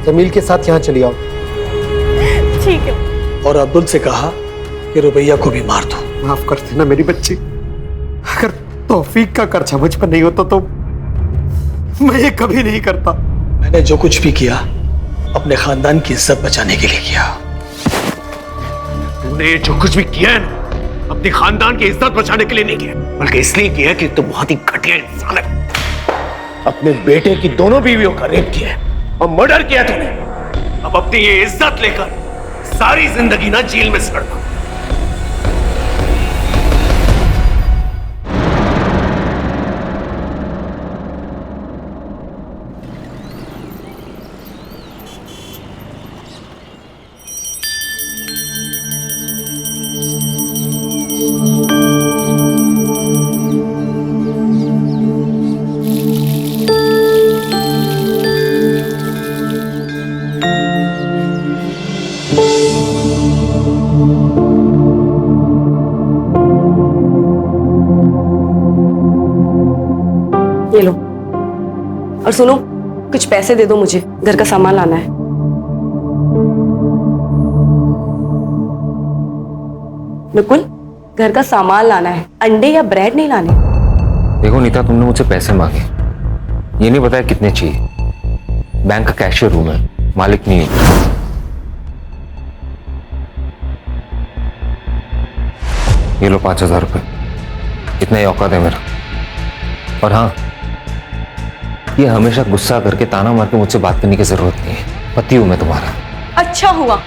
जमील के साथ यहाँ चली आओ। ठीक है। और अब्दुल से कहा कि रुबैया को भी मार दो। माफ कर देना मेरी बच्ची। अगर तौफीक का कर्जा मुझ पर नहीं होता तो मैं ये कभी नहीं करता। मैंने जो कुछ भी किया अपने खानदान की इज्जत बचाने के लिए किया। तुमने जो कुछ भी किया है ना, अपने खानदान की इज्जत बचाने के लिए नहीं किया, बल्कि इसलिए किया कि तुम बहुत ही घटिया इंसान है। अपने बेटे की दोनों बीवियों का रेप किया है और मर्डर किया तुमने। अब अपनी ये इज्जत लेकर सारी जिंदगी ना जेल में सड़ना। ये लो। और सुनो, कुछ पैसे दे दो मुझे, घर का सामान लाना है। बिल्कुल, घर का सामान लाना है, अंडे या ब्रेड नहीं लाने। देखो नीता, तुमने मुझसे पैसे मांगे ये नहीं बताया कितने चाहिए। बैंक का कैशियर हूं मैं, मालिक नहीं हूं। ये लो 5,000 रुपए, इतना ही औकात है मेरा। और हाँ, ये हमेशा गुस्सा करके ताना मार के मुझसे बात करने की जरूरत नहीं है। पति हूं मैं तुम्हारा। अच्छा हुआ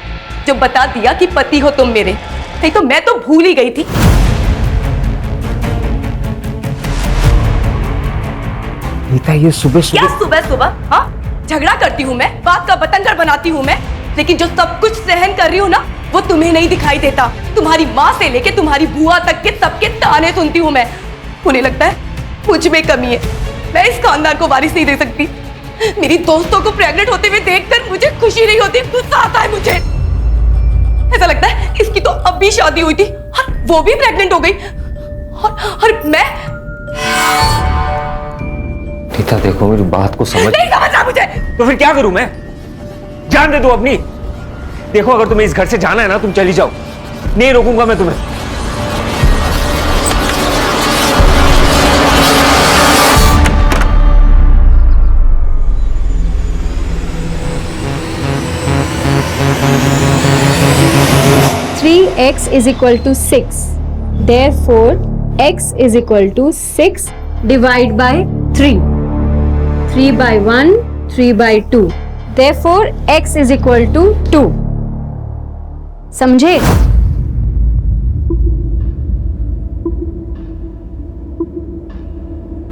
जो बता दिया कि पति हो तुम मेरे, नहीं तो मैं तो भूल ही गई थी। नीता, ये सुबह क्या सुबह सुबह? हाँ, झगड़ा करती हूँ मैं, बात का बतंगड़ बनाती हूँ मैं, लेकिन जो सब कुछ सहन कर रही हूँ ना, वो तुम्हें नहीं दिखाई देता। तुम्हारी माँ से लेके तुम्हारी बुआ तक के सबके ताने सुनती हूँ मैं। उन्हें लगता है मुझ में कमी है, मैं इस खानदान को वारिस नहीं दे सकती। मेरी दोस्तों को प्रेग्नेंट होते हुए देखकर मुझे खुशी नहीं होती, गुस्सा आता है मुझे। ऐसा लगता है इसकी तो अब भी शादी हुई थी और वो भी प्रेग्नेंट हो गई, और मैं। नीता देखो, मेरी बात को समझ। नहीं समझ रहा मुझे। तो फिर क्या करूं मैं? जान दे दो अपनी। देखो, अगर तुम्हें इस घर से जाना है ना, तुम चली जाओ, नहीं रोकूंगा मैं तुम्हें। x is equal to 6. Therefore, x is equal to 6 divide by 3. 3 by 1, 3 by 2. Therefore, x is equal to 2. समझे?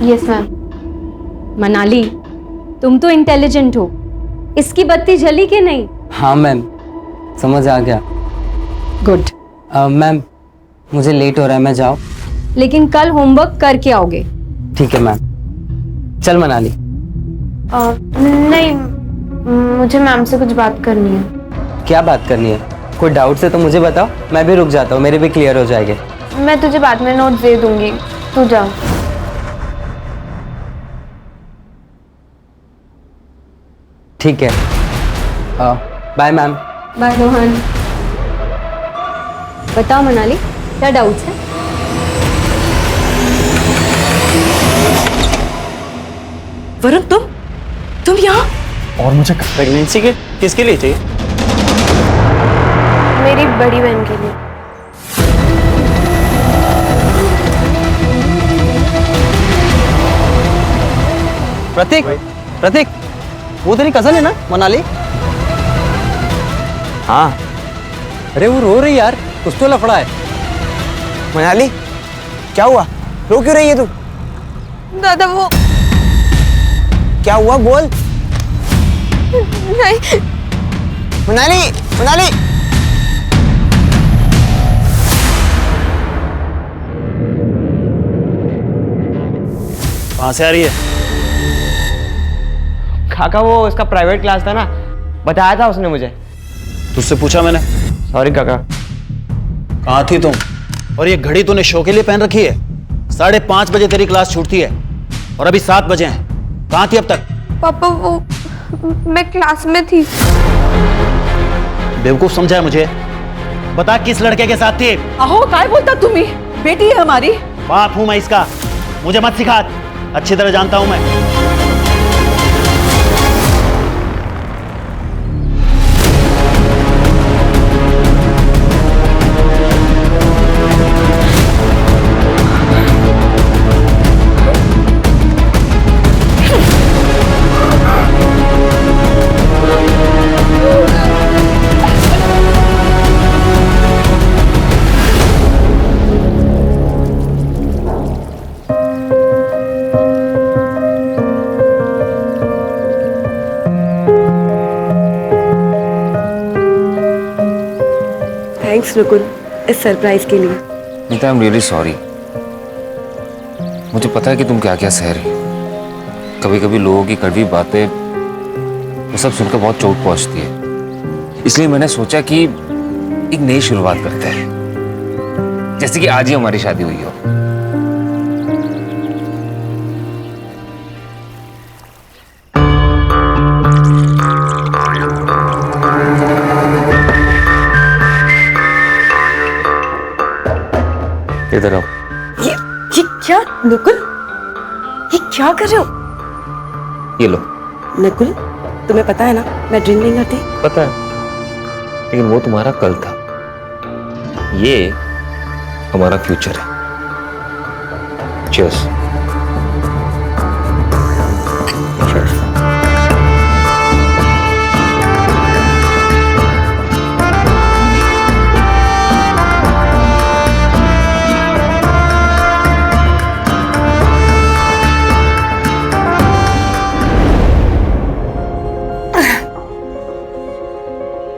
Yes ma'am. मनाली, तुम तो इंटेलिजेंट हो, इसकी बत्ती जली कि नहीं? हाँ मैम, समझ आ गया। गुड। मैम, मुझे लेट हो रहा है, मैं जाऊँ? लेकिन कल होमवर्क करके आओगे। ठीक है मैम। चल मनाली। नहीं, मुझे मैम से कुछ बात करनी है। क्या बात करनी है? कोई डाउट है तो मुझे बताओ, मैं भी रुक जाता हूँ, मेरे भी क्लियर हो जाएंगे। मैं तुझे बाद में नोट दे दूंगी, तू जा। ठीक है, बाय मैम। बाय रोहन। बताओ मनाली, क्या डाउट्स है? वरुण, तुम यहाँ? और मुझे प्रेगनेंसी के किसके लिए चाहिए? मेरी बड़ी बहन के लिए। प्रतीक, प्रतीक, वो तेरी कजन है ना मनाली? हाँ। अरे वो रो रही यार, कुछ तो लफड़ा है। मनाली, क्या हुआ? रो क्यों रही है तू? दादा वो। क्या हुआ, बोल। नहीं। मनाली, मनाली। कहाँ से आ रही है? काका, वो उसका प्राइवेट क्लास था ना, बताया था उसने मुझे। तुझसे पूछा मैंने। सॉरी काका। कहाँ थी तुम? और ये घड़ी तूने शो के लिए पहन रखी है? 5:30 बजे तेरी क्लास छूटती है और अभी 7 बजे हैं। कहाँ थी अब तक? पापा वो, मैं क्लास में थी। बेवकूफ समझा है मुझे? बता किस लड़के के साथ थी? अहो, काय बोलता तुम्ही? बेटी है हमारी। बाप हूं मैं इसका, मुझे मत सिखा, अच्छी तरह जानता हूं मैं। थैंक्स रुकुल, इस सरप्राइज के लिए। Neeta, I am really sorry. मुझे पता है कि तुम क्या क्या सह रही। कभी कभी लोगों की कड़वी बातें वो सब सुनकर बहुत चोट पहुंचती है, इसलिए मैंने सोचा कि एक नई शुरुआत करते हैं, जैसे कि आज ही हमारी शादी हुई हो। इधर आओ। ये क्या नुकुल, ये क्या कर रहे हो? ये लो। नकुल, तुम्हें पता है ना मैं ड्रिंक नहीं करती। पता है, लेकिन वो तुम्हारा कल था, ये हमारा फ्यूचर है। Cheers. Cheers.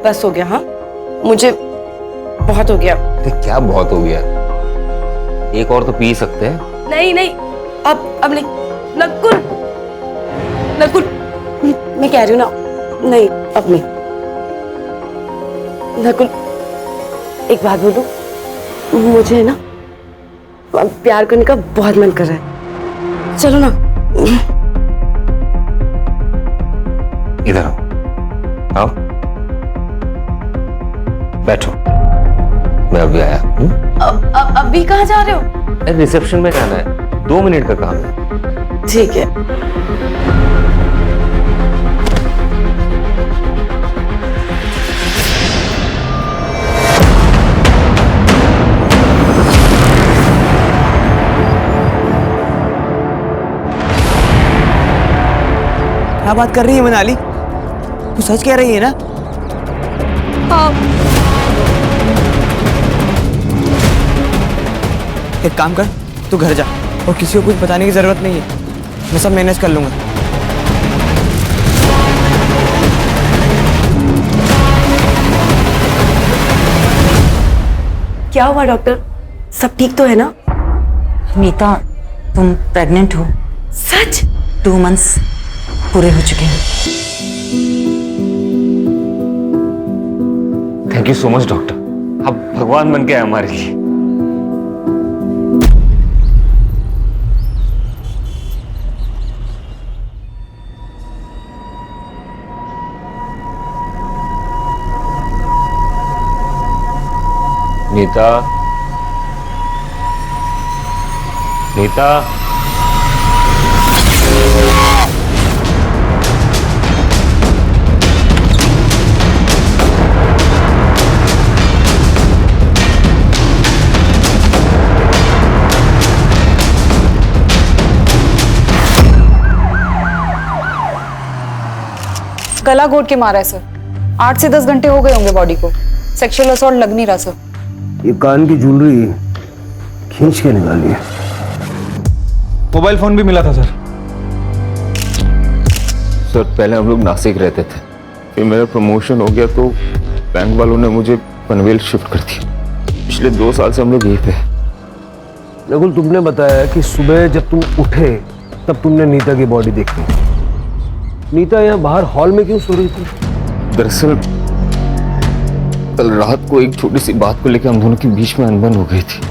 बस हो गया। हाँ, मुझे बहुत हो गया। क्या बहुत हो गया? एक और तो पी सकते हैं। नहीं नहीं, अब नहीं। नकुल, नकुल, मैं कह रही हूँ ना, नहीं अब नहीं। नकुल, एक बात बोलूं, मुझे ना अब प्यार करने का बहुत मन कर रहा है। चलो ना। इधर आओ, आओ, बैठो। मैं अभी आया। अभी कहाँ जा रहे हो? रिसेप्शन में जाना है, 2 मिनट का काम है। ठीक है। क्या बात कर रही है मनाली? तू सच कह रही है ना? एक काम कर, तू घर जा और किसी को कुछ बताने की जरूरत नहीं है, मैं सब मैनेज कर लूंगा। क्या हुआ डॉक्टर? सब ठीक तो है ना? नीता, तुम प्रेग्नेंट हो। सच? 2 मंथ्स पूरे हो चुके हैं। Thank you so much doctor, आप भगवान बन के आए हमारे लिए। नीता, नीता, गला घोट के मारा है सर। 8 से 10 घंटे हो गए होंगे बॉडी को। सेक्सुअल असॉल्ट लग नहीं रहा सर। ये कान की ज्वेलरी खींच के निकाली है। मोबाइल फोन भी मिला था सर। सर पहले हम लोग नासिक रहते थे, फिर मेरा प्रमोशन हो गया तो बैंक वालों ने मुझे पनवेल शिफ्ट कर दिया। पिछले 2 साल से हम लोग यहीं पे। नकुल, तुमने बताया कि सुबह जब तुम उठे तब तुमने नीता की बॉडी देखी। नीता यहाँ बाहर हॉल में क्यों सो रही थी? दरअसल कल रात को एक छोटी सी बात को लेकर हम दोनों के बीच में अनबन हो गई थी।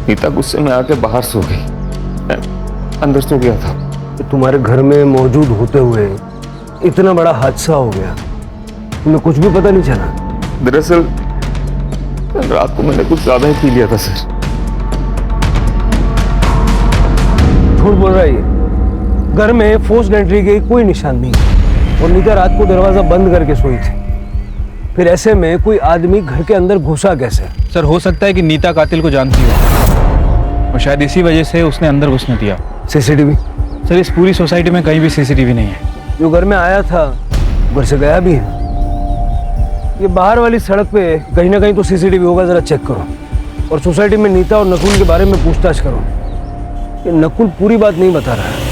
नीता गुस्से में आके बाहर सो गई, मैं अंदर सो गया था। तो तुम्हारे घर में मौजूद होते हुए इतना बड़ा हादसा हो गया, तुम्हें कुछ भी पता नहीं चला? दरअसल कल रात को मैंने कुछ ज्यादा ही पी लिया था सर। झूठ बोल रहा है। घर में फोर्स्ड एंट्री के कोई निशान नहीं और नीता रात को दरवाजा बंद करके सोई थी। फिर ऐसे में कोई आदमी घर के अंदर घुसा कैसे? सर हो सकता है कि नीता कातिल को जानती हो और शायद इसी वजह से उसने अंदर घुसने दिया। सीसीटीवी? सर इस पूरी सोसाइटी में कहीं भी सीसीटीवी नहीं है। जो घर में आया था घर से गया भी है। ये बाहर वाली सड़क पे कहीं ना कहीं तो सीसीटीवी होगा, जरा चेक करो। और सोसाइटी में नीता और नकुल के बारे में पूछताछ करो। ये नकुल पूरी बात नहीं बता रहा है।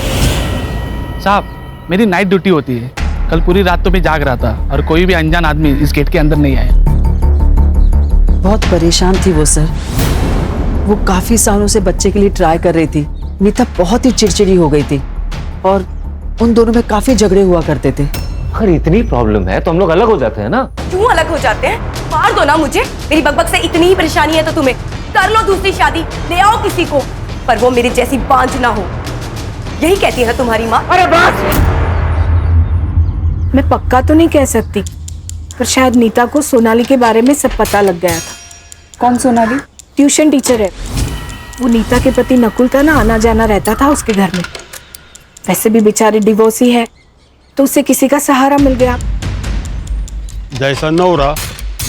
साहब मेरी नाइट ड्यूटी होती है, कल पूरी रात तो मैं जाग रहा था और कोई भी अनजान आदमी इस गेट के अंदर नहीं आया। बहुत परेशान थी वो सर। वो काफी सालों से बच्चे के लिए ट्राई कर रही थी। नीता बहुत ही चिड़चिड़ी हो गई थी और उन दोनों में काफी झगड़े हुआ करते थे। अगर इतनी प्रॉब्लम है तो हम लोग अलग हो जाते हैं ना। क्यों अलग हो जाते हैं? मार दो ना मुझे। मेरी बकबक से इतनी ही परेशानी है तो तुम्हें कर लो दूसरी शादी, ले आओ किसी को, पर वो मेरी जैसी बांझ ना हो। यही कहती है ना तुम्हारी माँ। अरे बस! मैं पक्का तो नहीं कह सकती, पर शायद नीता को सोनाली के बारे में सब पता लग गया था। कौन सोनाली? ट्यूशन टीचर है। वो नीता के पति नकुल था ना, आना जाना रहता था उसके घर में। वैसे भी बेचारी डिवोर्सी है, तो उसे किसी का सहारा मिल गया। जैसा नवरा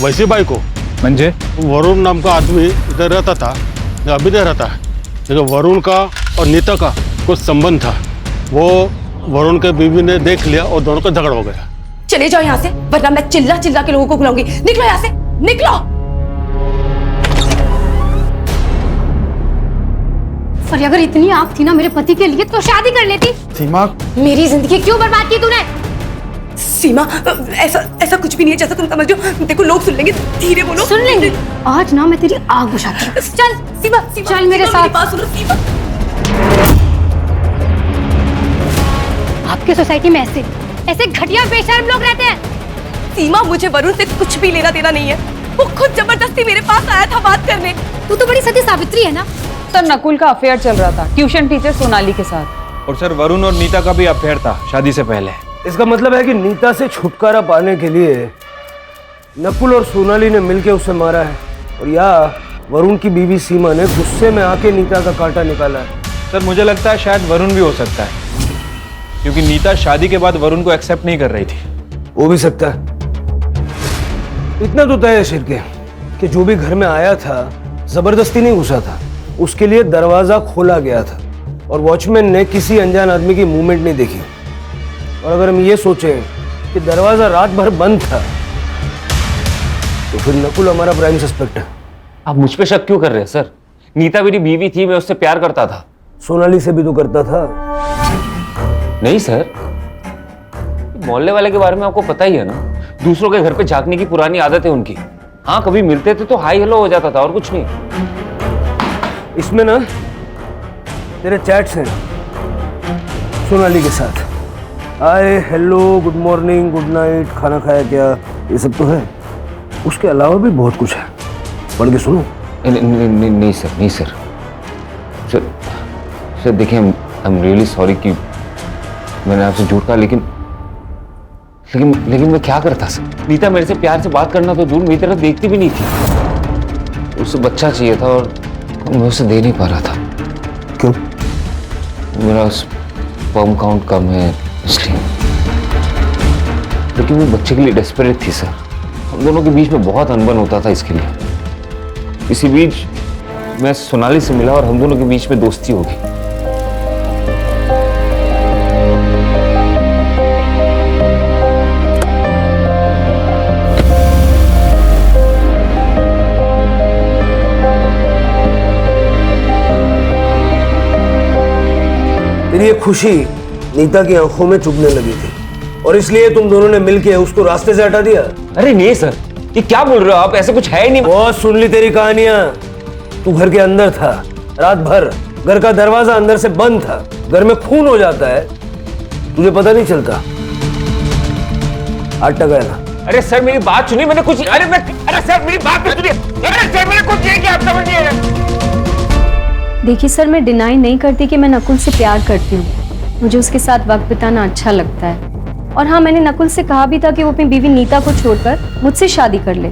वैसी बायको। म्हणजे वरुण नाम का आदमी इधर रहता था, जो अभी नहीं रहता है। लेकिन वरुण का और नीता का कुछ संबंध था। वो वरुण के बीवी ने देख लिया और दोनों का झगड़ा हो गया। चले जाओ यहाँ से, वरना मैं चिल्ला चिल्ला के लोगों को बुलाऊंगी। निकलो यहाँ से, निकलो। पर अगर इतनी आग थी ना मेरे पति के लिए तो शादी कर लेती। सीमा, मेरी जिंदगी क्यों बर्बाद की तूने? सीमा, ऐसा कुछ भी नहीं है जैसा तुम समझ रहे हो। देखो लोग सुन लेंगे, धीरे बोलो। सुन लेंगे। आज ना मैं तेरी आग बुझाती हूँ। चल सीमा, चल मेरे साथ। बात सुनो सीमा। आपके सोसाइटी में ऐसे घटिया बेशर्म लोग रहते हैं। सीमा, मुझे वरुण से कुछ भी लेना देना नहीं है। वो खुद जबरदस्ती मेरे पास आया था बात करने। तू तो बड़ी सती सावित्री है ना। सर, नकुल का अफेयर चल रहा था ट्यूशन टीचर सोनाली के साथ। और सर वरुण और नीता का भी अफेयर था शादी से पहले। इसका मतलब है कि नीता से छुटकारा पाने के लिए नकुल और सोनाली ने मिलकर उसे मारा है, और या वरुण की बीवी सीमा ने गुस्से में आके नीता का कांटा निकाला है। सर मुझे लगता है शायद वरुण भी हो सकता है, क्योंकि नीता शादी के बाद वरुण को एक्सेप्ट नहीं कर रही थी। हो भी सकता है। इतना तो तय है शिरके कि जो भी घर में आया था जबरदस्ती नहीं घुसा था, उसके लिए दरवाजा खोला गया था और वॉचमैन ने किसी अनजान आदमी की मूवमेंट नहीं देखी। और अगर हम ये सोचें कि दरवाजा रात भर बंद था तो फिर नकुल हमारा प्राइम सस्पेक्ट है। आप मुझ पे शक क्यों कर रहे हैं सर? नीता मेरी बीवी थी, मैं उससे प्यार करता था। सोनाली से भी तो करता था। नहीं सर, मोहल्ले वाले के बारे में आपको पता ही है ना। दूसरों के घर पे झांकने की पुरानी आदत है उनकी। हाँ, कभी मिलते थे तो हाई हेलो हो जाता था और कुछ नहीं। इसमें ना तेरे चैट्स हैं सोनाली के साथ। Hi, hello, good morning, good night, खाना खाया क्या, ये सब तो है। उसके अलावा भी बहुत कुछ है, पढ़ के सुनो। नहीं सर, नहीं सर। सर देखिए, आई एम रियली सॉरी कि मैंने आपसे झूठ कहा, लेकिन मैं क्या करता सर? नीता मेरे से प्यार से बात करना तो दूर, मेरी तरफ देखती भी नहीं थी। उसे बच्चा चाहिए था और मैं उसे दे नहीं पा रहा था। क्यों? मेरा स्पर्म काउंट कम है इसलिए। लेकिन वो बच्चे के लिए डेस्परेट थी सर। हम दोनों के बीच में बहुत अनबन होता था इसके लिए। इसी बीच मैं सोनाली से मिला और हम दोनों के बीच में दोस्ती हो गई। तेरी ये खुशी नीता की आंखों में चुभने लगी थी और इसलिए तुम दोनों ने मिलकर उसको रास्ते से हटा दिया। अरे नहीं सर, ये क्या बोल रहे हो आप? ऐसे कुछ है ही नहीं। बहुत सुन ली तेरी कहानियां। तू घर के अंदर था रात भर, घर का दरवाजा अंदर से बंद था। घर में खून हो जाता है, तुझे पता नहीं चलता। हाथ टका ना। अरे सर मेरी बात सुनिए, मैंने कुछ अरे सर मेरी बात तो सुनिए। अरे सर मैंने कुछ नहीं किया, आप समझ नहीं रहे। देखिए सर, मैं डिनाई नहीं करती कि मैं नकुल से प्यार करती हूँ। मुझे उसके साथ वक्त बिताना अच्छा लगता है। और हाँ, मैंने नकुल से कहा भी था कि वो अपनी बीवी नीता को छोड़कर मुझसे शादी कर ले,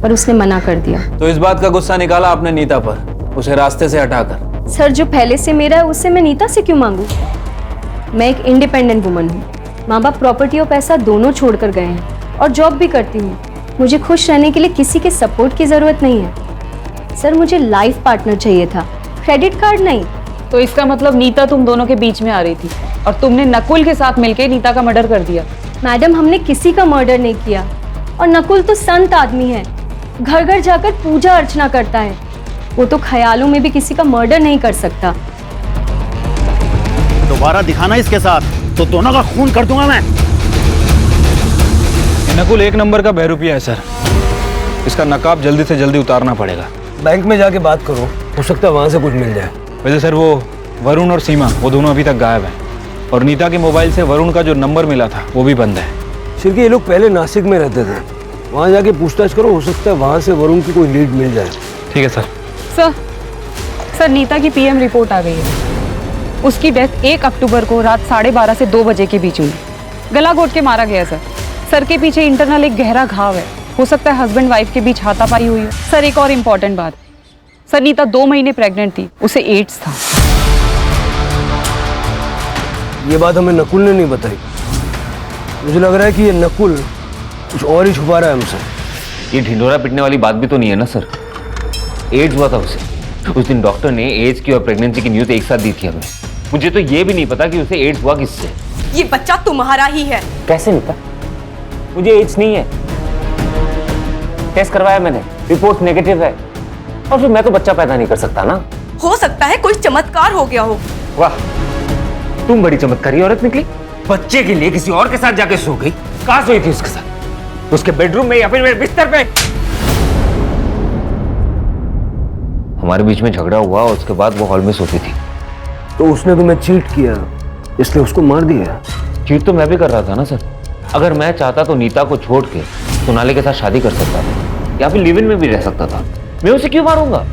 पर उसने मना कर दिया। तो इस बात का गुस्सा निकाला आपने नीता पर, उसे रास्ते से हटाकर। सर, जो पहले से मेरा है उससे मैं नीता से क्यों मांगू? मैं एक इंडिपेंडेंट वुमन हूँ। माँ बाप, प्रॉपर्टी और पैसा दोनों छोड़कर गए हैं और जॉब भी करती हूँ। मुझे खुश रहने के लिए किसी के सपोर्ट की जरूरत नहीं है। सर, मुझे लाइफ पार्टनर चाहिए था, क्रेडिट कार्ड नहीं। तो इसका मतलब नीता तुम दोनों के बीच में आ रही थी और तुमने नकुल के साथ मिलकर नीता का मर्डर कर दिया। मैडम, हमने किसी का मर्डर नहीं किया। और नकुल तो संत आदमी है, घर घर जाकर पूजा अर्चना करता है। वो तो ख्यालों में भी किसी का मर्डर नहीं कर सकता। दोबारा दिखाना इसके साथ तो दोनों का खून कर दूंगा मैं। नकुल एक नंबर का बहरूपिया है सर। इसका नकाब जल्दी से जल्दी उतारना पड़ेगा। बैंक में जाके बात करो, हो सकता है वहां से कुछ मिल जाए। वैसे सर वो वरुण और सीमा, वो दोनों अभी तक गायब हैं। और नीता के मोबाइल से वरुण का जो नंबर मिला था वो भी बंद है। शिरके, ये लोग पहले नासिक में रहते थे, वहां जाके पूछताछ करो, हो सकता है वहां से वरुण की कोई लीड मिल जाए। ठीक है सर। सर, नीता की पीएम रिपोर्ट आ गई है। उसकी डेथ 1 अक्टूबर को रात 12:30 से 2 बजे के बीच हुई। गला घोट के मारा गया सर। सर के पीछे इंटरनल एक गहरा घाव है। हो सकता है हस्बैंड वाइफ के बीच हाथापाई हुई हो। सर, एक और इम्पोर्टेंट बात, सर नीता 2 महीने प्रेग्नेंट थी, उसे एड्स था। ये बात हमें नकुल ने नहीं बताई। मुझे लग रहा है कि ये नकुल कुछ और ही छुपा रहा है हमसे। ये ढिंडोरा पिटने वाली बात भी तो नहीं है ना सर। एड्स हुआ था उसे। उस दिन डॉक्टर ने एड्स की और प्रेगनेंसी की न्यूज एक साथ दी थी हमें। मुझे तो ये भी नहीं पता कि उसे एड्स हुआ किससे। ये बच्चा तुम्हारा ही है। कैसे नीता? मुझे एड्स नहीं है। टेस्ट करवाया मैंने, रिपोर्ट नेगेटिव है। और फिर मैं तो बच्चा पैदा नहीं कर सकता ना। हो सकता है कोई चमत्कार हो गया हो। वाह, तुम बड़ी चमत्कारी औरत निकली। बच्चे के लिए किसी और के साथ जाके सो गई। कहाँ सोई थी उसके साथ? उसके बेडरूम में या फिर मेरे बिस्तर पे? हमारे बीच में झगड़ा हुआ, उसके बाद वो हॉल में सोती थी। तो उसने तुम्हें चीट किया, इसलिए उसको मार दिया। चीट तो मैं भी कर रहा था ना सर। अगर मैं चाहता तो नीता को छोड़ के सोनाली के साथ शादी कर सकता था, या फिर लिव इन में भी रह सकता था। मैं उसे क्यों मारूंगा?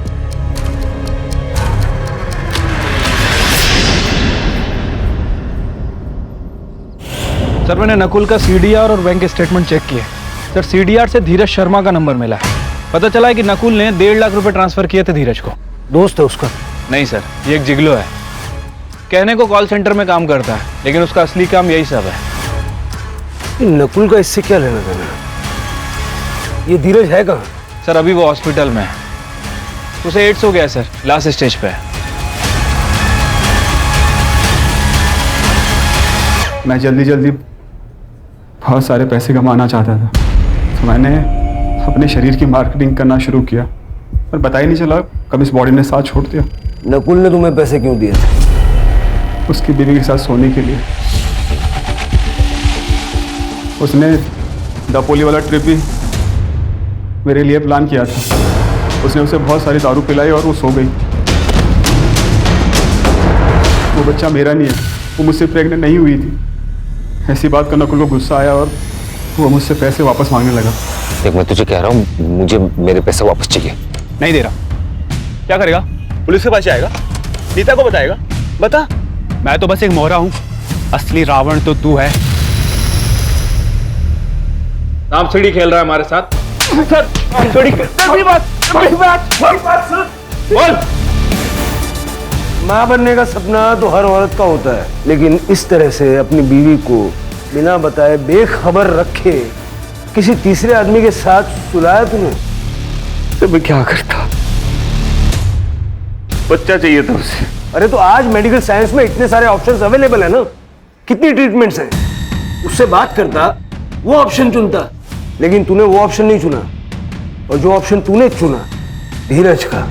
सर मैंने नकुल का सीडीआर और बैंक स्टेटमेंट चेक किए। सर सीडीआर से धीरज शर्मा का नंबर मिला है। पता चला है कि नकुल ने 1.5 लाख रुपए ट्रांसफर किए थे धीरज को। दोस्त है उसका? नहीं सर, ये एक जिगलो है। कहने को कॉल सेंटर में काम करता है, लेकिन उसका असली काम यही सब है। नकुल का इससे क्या लेना देना? ये धीरज है कहाँ? सर अभी वो हॉस्पिटल में है। उसे एड्स हो गया है सर, लास्ट स्टेज पे है। मैं जल्दी जल्दी बहुत सारे पैसे कमाना चाहता था, तो मैंने अपने शरीर की मार्केटिंग करना शुरू किया, पर पता ही नहीं चला कब इस बॉडी ने साथ छोड़ दिया। नकुल ने तुम्हें पैसे क्यों दिए थे? उसकी बीवी के साथ सोने के लिए। उसने दापोली वाला ट्रिप भी मेरे लिए प्लान किया था। उसने उसे बहुत सारी दारू पिलाई और वो सो गई। वो बच्चा मेरा नहीं है, वो मुझसे प्रेग्नेंट नहीं हुई थी। ऐसी बात का नकुल को गुस्सा आया और वो मुझसे पैसे वापस मांगने लगा। देख मैं तुझे कह रहा हूँ, मुझे मेरे पैसे वापस चाहिए। नहीं दे रहा। क्या करेगा? पुलिस के पास जाएगा? नीता को बताएगा? बता। मैं तो बस एक मोहरा हूँ, असली रावण तो तू है। सांप सीढ़ी खेल रहा है हमारे साथ। सर बोल। माँ बनने का सपना तो हर औरत का होता है, लेकिन इस तरह से अपनी बीवी को बिना बताए बेखबर रखे किसी तीसरे आदमी के साथ सुलाया तूने? तो मैं क्या करता? बच्चा चाहिए था उसे। अरे तो आज मेडिकल साइंस में इतने सारे ऑप्शंस अवेलेबल है ना, कितनी ट्रीटमेंट्स हैं। उससे बात करता, वो ऑप्शन चुनता, लेकिन तूने वो ऑप्शन नहीं चुना। और जो ऑप्शन तूने चुना धीरज का,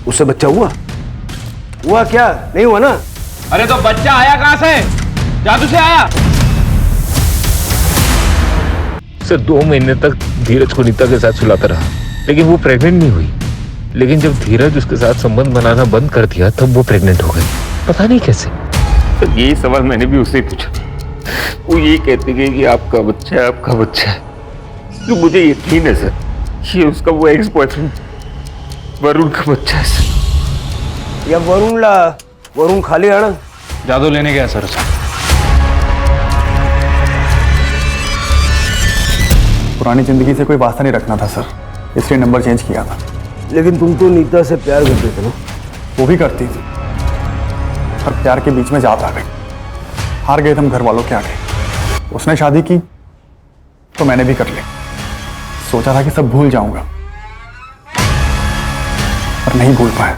उससे बच्चा हुआ क्या? नहीं हुआ ना? अरे तो बच्चा आया कहां से? जादू से आया? सर 2 महीने तक धीरज को नीता के साथ सुलाता रहा, लेकिन वो प्रेग्नेंट नहीं हुई। लेकिन जब धीरज उसके साथ संबंध बनाना बंद कर दिया, तब वो प्रेग्नेंट हो गई। पता नहीं कैसे। तो यही सवाल मैंने भी उससे पूछा। वो यही कहती गई कि आपका बच्चा है, आपका बच्चा है। तो मुझे यकीन है सर, ये उसका वो एक्स बॉयफ्रेंड वरुण का बच्चा है सर। या वरुण खाली आना जादू लेने गया सर उसे। पुरानी जिंदगी से कोई वास्ता नहीं रखना था सर, इसलिए नंबर चेंज किया था। लेकिन तुम तो नीता से प्यार करते थे ना? वो भी करती थी, पर प्यार के बीच में जात आ गई। हार गए तुम घर वालों के आगे। उसने शादी की तो मैंने भी कर ली। सोचा था कि सब भूल जाऊंगा, पर नहीं भूल पाया।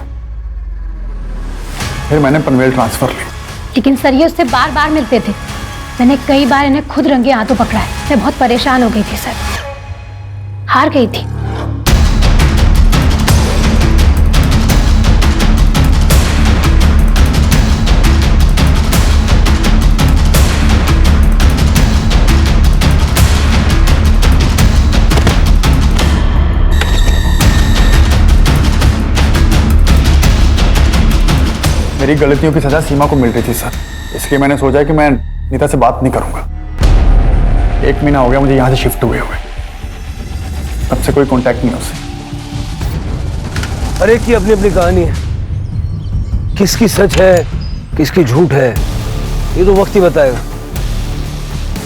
फिर मैंने पनवेल ट्रांसफर ली। लेकिन सर ये उससे बार बार मिलते थे। मैंने कई बार इन्हें खुद रंगे हाथों पकड़ा है। मैं बहुत परेशान हो गई थी सर, हार गई थी। मेरी गलतियों की सजा सीमा को मिल रही थी सर, इसलिए मैंने सोचा कि मैं नीता से बात नहीं करूंगा। 1 महीना हो गया मुझे यहाँ से शिफ्ट हुए तब से कोई कांटेक्ट नहीं उससे। अरे की अपनी अपनी कहानी है, किसकी सच है किसकी झूठ है ये तो वक्त ही बताएगा।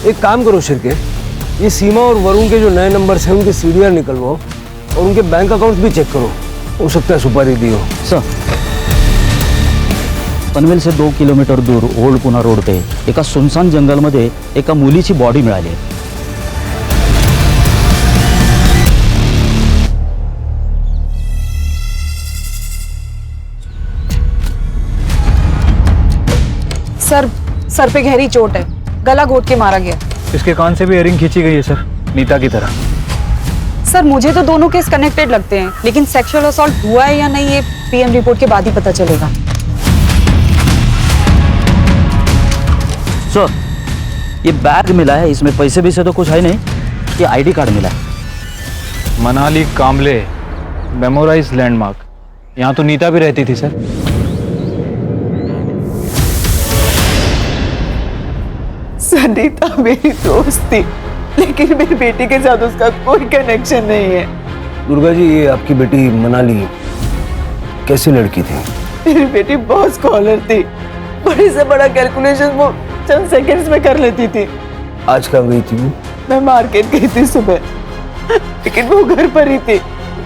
एक काम करो शिरके, ये सीमा और वरुण के जो नए नंबर्स हैं उनके सीडीआर निकलवाओ और उनके बैंक अकाउंट्स भी चेक करो। हो सकता है सुपारी दी हो। सर पनवेल से 2 किलोमीटर दूर ओल्ड पुणा रोड पे एका सुनसान जंगलमध्ये एका मुलीची बॉडी मिळाली आहे. सर पे गहरी चोट है, गला घोट के मारा गया. इसके कान से भी इयरिंग खींची गई है सर, नीता की तरह. सर मुझे तो दोनों केस कनेक्टेड लगते हैं, लेकिन सेक्सुअल असॉल्ट हुआ है या नहीं ये पीएम रिपोर्ट के बाद ही पता चलेगा. सर ये बैग मिला है, इसमें पैसे भी से तो कुछ है नहीं, ये आईडी कार्ड मिला है. मनाली कामले मेमोराइज लैंडमार्क, यहाँ तो नीता भी रहती थी सर. नीता मेरी दोस्त थी, लेकिन मेरी बेटी के साथ उसका कोई कनेक्शन नहीं है. दुर्गा जी, ये आपकी बेटी मनाली कैसी लड़की थी? मेरी बेटी बहुत स्कॉलर थी, बड़े से बड़ा कैलकुलेशन वो चंद सेकंड्स में कर लेती थी. आज कहाँ गई थी वो? मैं मार्केट गई थी सुबह, लेकिन वो घर पर ही थी.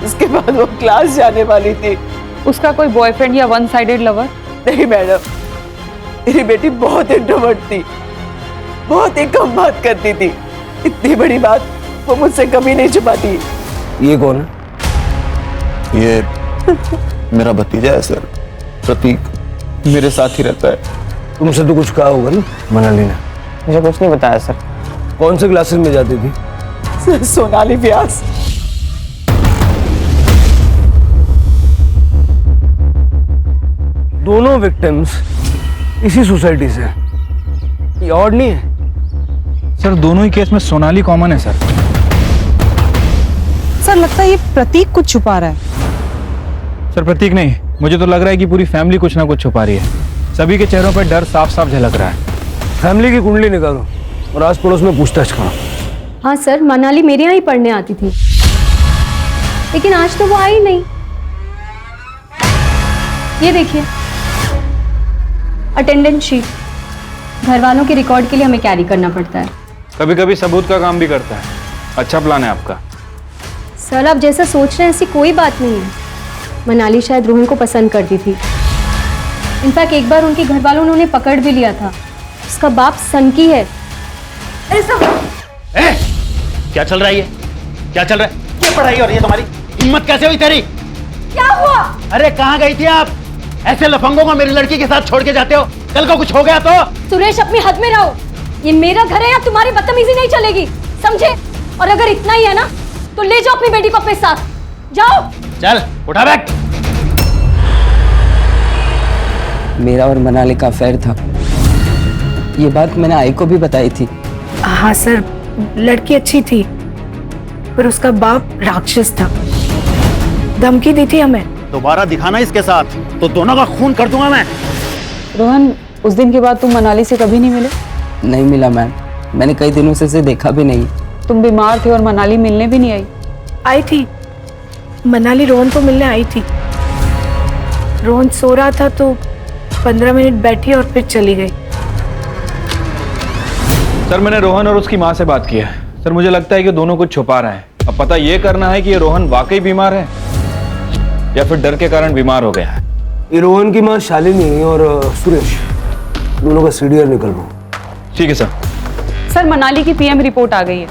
उसके बाद वो क्लास जाने वाली थी. उसका कोई बॉयफ्रेंड या वन साइडेड लवर? नहीं मैडम, मेरी बेटी बहुत इंट्रोवर्ट थी, बहुत ही कम बात करती थी. इतनी बड़ी बात वो मुझसे कभी नहीं छुपाती. ये कौन है? ये मेरा भतीजा है सर, प्रतीक. मेरे साथ ही रहता है. तुमसे तो कुछ कहा होगा ना मनाली ने? मुझे कुछ नहीं बताया सर. कौन से क्लासेस में जाती थी? सोनाली व्यास. दोनों विक्टिम्स इसी सोसाइटी से. ये और नहीं है सर, दोनों ही केस में सोनाली कॉमन है सर. सर लगता है ये प्रतीक कुछ छुपा रहा है. सर प्रतीक नहीं, मुझे तो लग रहा है कि पूरी फैमिली कुछ ना कुछ छुपा रही है. सभी के चेहरों पर डर साफ साफ झलक रहा है. फैमिली की कुंडली निकालो और आस पड़ोस में पूछताछ करो. हाँ सर, मनाली मेरे यहाँ ही पढ़ने आती थी, लेकिन आज तो वो आई नहीं. ये देखिए अटेंडेंस शीट, घर वालों के रिकॉर्ड के लिए हमें कैरी करना पड़ता है. कभी कभी सबूत का काम भी करता है. अच्छा प्लान है आपका. सर आप जैसा सोच रहे हैं ऐसी कोई बात नहीं है. मनाली शायद रोहन को पसंद करती थी. इनफैक्ट एक बार उनके घर वालों ने उन्हें पकड़ भी लिया था. उसका बाप सनकी है. क्या चल रहा है ये? क्या चल रहा है? क्या पढ़ाई हो रही है तुम्हारी? हिम्मत कैसे हुई तेरी? क्या हुआ? अरे कहाँ गई थी आप? ऐसे लफंगों को मेरी लड़की के साथ छोड़ के जाते हो? कल को कुछ हो गया तो? सुरेश अपनी हद में रहो. ये मेरा घर है, या तुम्हारी बदतमीजी नहीं चलेगी, समझे? और अगर इतना ही है ना तो ले जाओ अपनी बेटी को अपने साथ. जाओ. चल उठा बैग. मेरा और मनाली का अफेयर था. ये बात मैंने आई को भी बताई थी. हाँ सर, लड़की अच्छी थी, पर उसका बाप राक्षस था. धमकी दी थी हमें. दोबारा दिखाना इसके साथ तो दोनों का खून कर दूंगा मैं. रोहन, उस दिन के बाद तुम मनाली से कभी नहीं मिले? नहीं मिला मैम, मैंने कई दिनों से इसे देखा भी नहीं. तुम बीमार थे और मनाली मिलने भी नहीं आई? आई थी, मनाली रोहन को मिलने आई थी. रोहन सो रहा था तो 15 मिनट बैठी और फिर चली गई. सर मैंने रोहन और उसकी माँ से बात की है. सर मुझे लगता है कि दोनों कुछ छुपा रहे हैं. अब पता ये करना है कि ये रोहन वाकई बीमार है या फिर डर के कारण बीमार हो गया है. ये रोहन की माँ शालिनी और सुरेश दोनों का सीडीआर निकलवाओ. ठीक है सर. सर मनाली की पीएम रिपोर्ट आ गई है.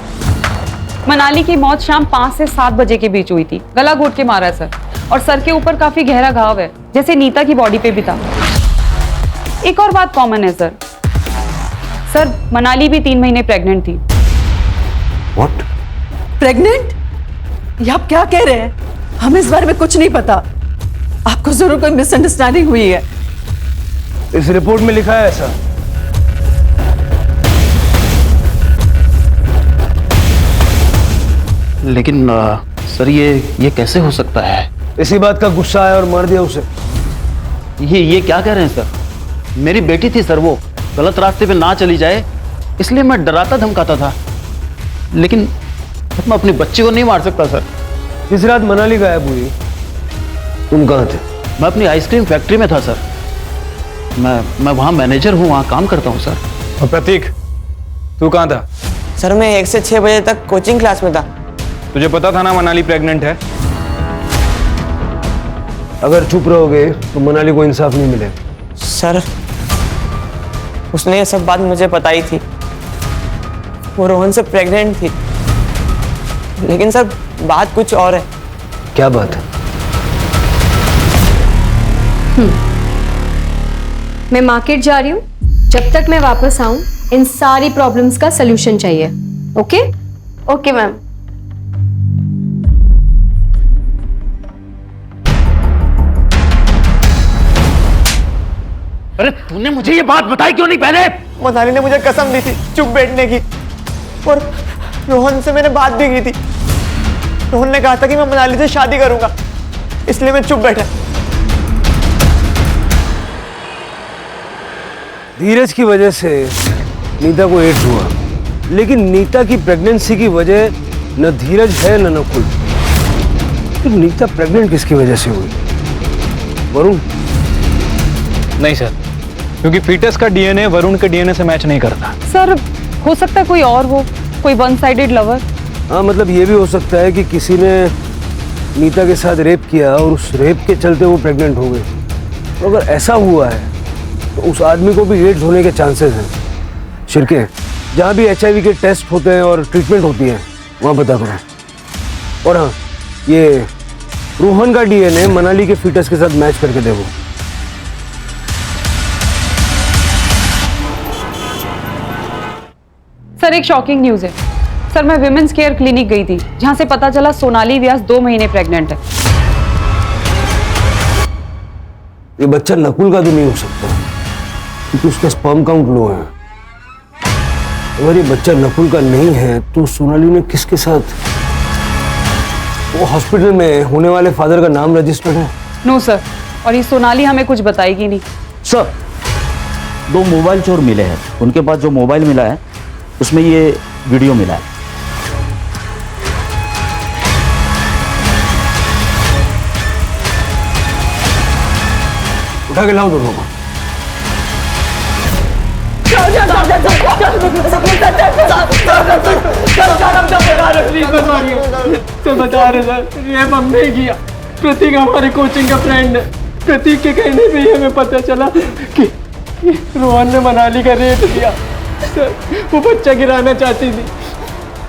मनाली की मौत शाम 5 से 7 बजे के बीच हुई थी. गला घोट के मारा है सर, और सर के ऊपर काफी गहरा घाव है, जैसे नीता की बॉडी पे भी था. एक और बात कॉमन है सर. सर मनाली भी 3 महीने प्रेग्नेंट थी. व्हाट? प्रेग्नेंट? ये आप क्या कह रहे हैं? हमें इस बारे में कुछ नहीं पता. आपको जरूर कोई मिसअंडरस्टैंडिंग हुई है. इस रिपोर्ट में लिखा है ऐसा. लेकिन सर ये कैसे हो सकता है? इसी बात का गुस्सा आया और मार दिया उसे. ये क्या कह रहे हैं सर? मेरी बेटी थी सर, वो गलत रास्ते पे ना चली जाए इसलिए मैं डराता धमकाता था, लेकिन मैं अपनी बच्ची को नहीं मार सकता सर. इस रात मनाली गायब हुई, तुम कहाँ थे? मैं अपनी आइसक्रीम फैक्ट्री में था सर. मैं वहाँ मैनेजर हूँ, वहाँ काम करता हूँ सर. और प्रतीक, तू कहाँ था? सर मैं 1 से 6 बजे तक कोचिंग क्लास में था. तुझे पता था ना मनाली प्रेग्नेंट है? अगर चुप रहोगे तो मनाली को इंसाफ नहीं मिलेगा. सर उसने ये सब बात मुझे बताई थी, वो रोहन से प्रेग्नेंट थी, लेकिन सर बात कुछ और है। क्या बात है? मैं मार्केट जा रही हूँ, जब तक मैं वापस आऊँ इन सारी प्रॉब्लम्स का सलूशन चाहिए। ओके? Okay ma'am. अरे तूने मुझे ये बात बताई क्यों नहीं पहले? मनाली ने मुझे कसम दी थी चुप बैठने की, और रोहन से मैंने बात भी की थी। रोहन ने कहा था कि मैं मनाली से शादी करूंगा, इसलिए मैं चुप बैठा। धीरज की वजह से नीता को एड्स हुआ, लेकिन नीता की प्रेगनेंसी की वजह न धीरज है न नकुल। तो नीता प्रेग्नेंट किसकी वजह से हुई? वरुण? नहीं सर, क्योंकि फीटस का डीएनए वरुण के डीएनए से मैच नहीं करता। सर हो सकता है कोई और हो, कोई वन साइडेड लवर। हाँ, मतलब ये भी हो सकता है कि किसी ने नीता के साथ रेप किया और उस रेप के चलते वो प्रेग्नेंट हो गई। तो अगर ऐसा हुआ है तो उस आदमी को भी एड्स होने के चांसेस हैं। शिरके, जहाँ भी HIV के टेस्ट होते हैं और ट्रीटमेंट होती है वहाँ पता करो। और हाँ, ये रोहन का डीएनए मनाली के फीटस के साथ मैच करके देखो। सर एक शॉकिंग न्यूज है। सर मैं विमेंस केयर क्लिनिक गई थी, जहां से पता चला सोनाली व्यास 2 महीने प्रेग्नेंट है। ये बच्चा नकुल का तो नहीं हो सकता, क्योंकि उसका स्पर्म काउंट लो है। अगर ये बच्चा नकुल का नहीं है तो सोनाली ने किसके साथ? वो हॉस्पिटल में होने वाले फादर का नाम रजिस्टर्ड है? नो सर, और ये सोनाली हमें कुछ बताएगी नहीं। सर 2 मोबाइल चोर मिले हैं, उनके पास जो मोबाइल मिला है उसमें ये वीडियो मिला है। उठा के लाओ दोनों को। तो बता रहे सर, रेप हमने किया। प्रतीक हमारे कोचिंग का फ्रेंड है। प्रतीक के कहने पे ही हमें पता चला कि रोहन ने मनाली का रेप किया। सर वो बच्चा गिराना चाहती थी,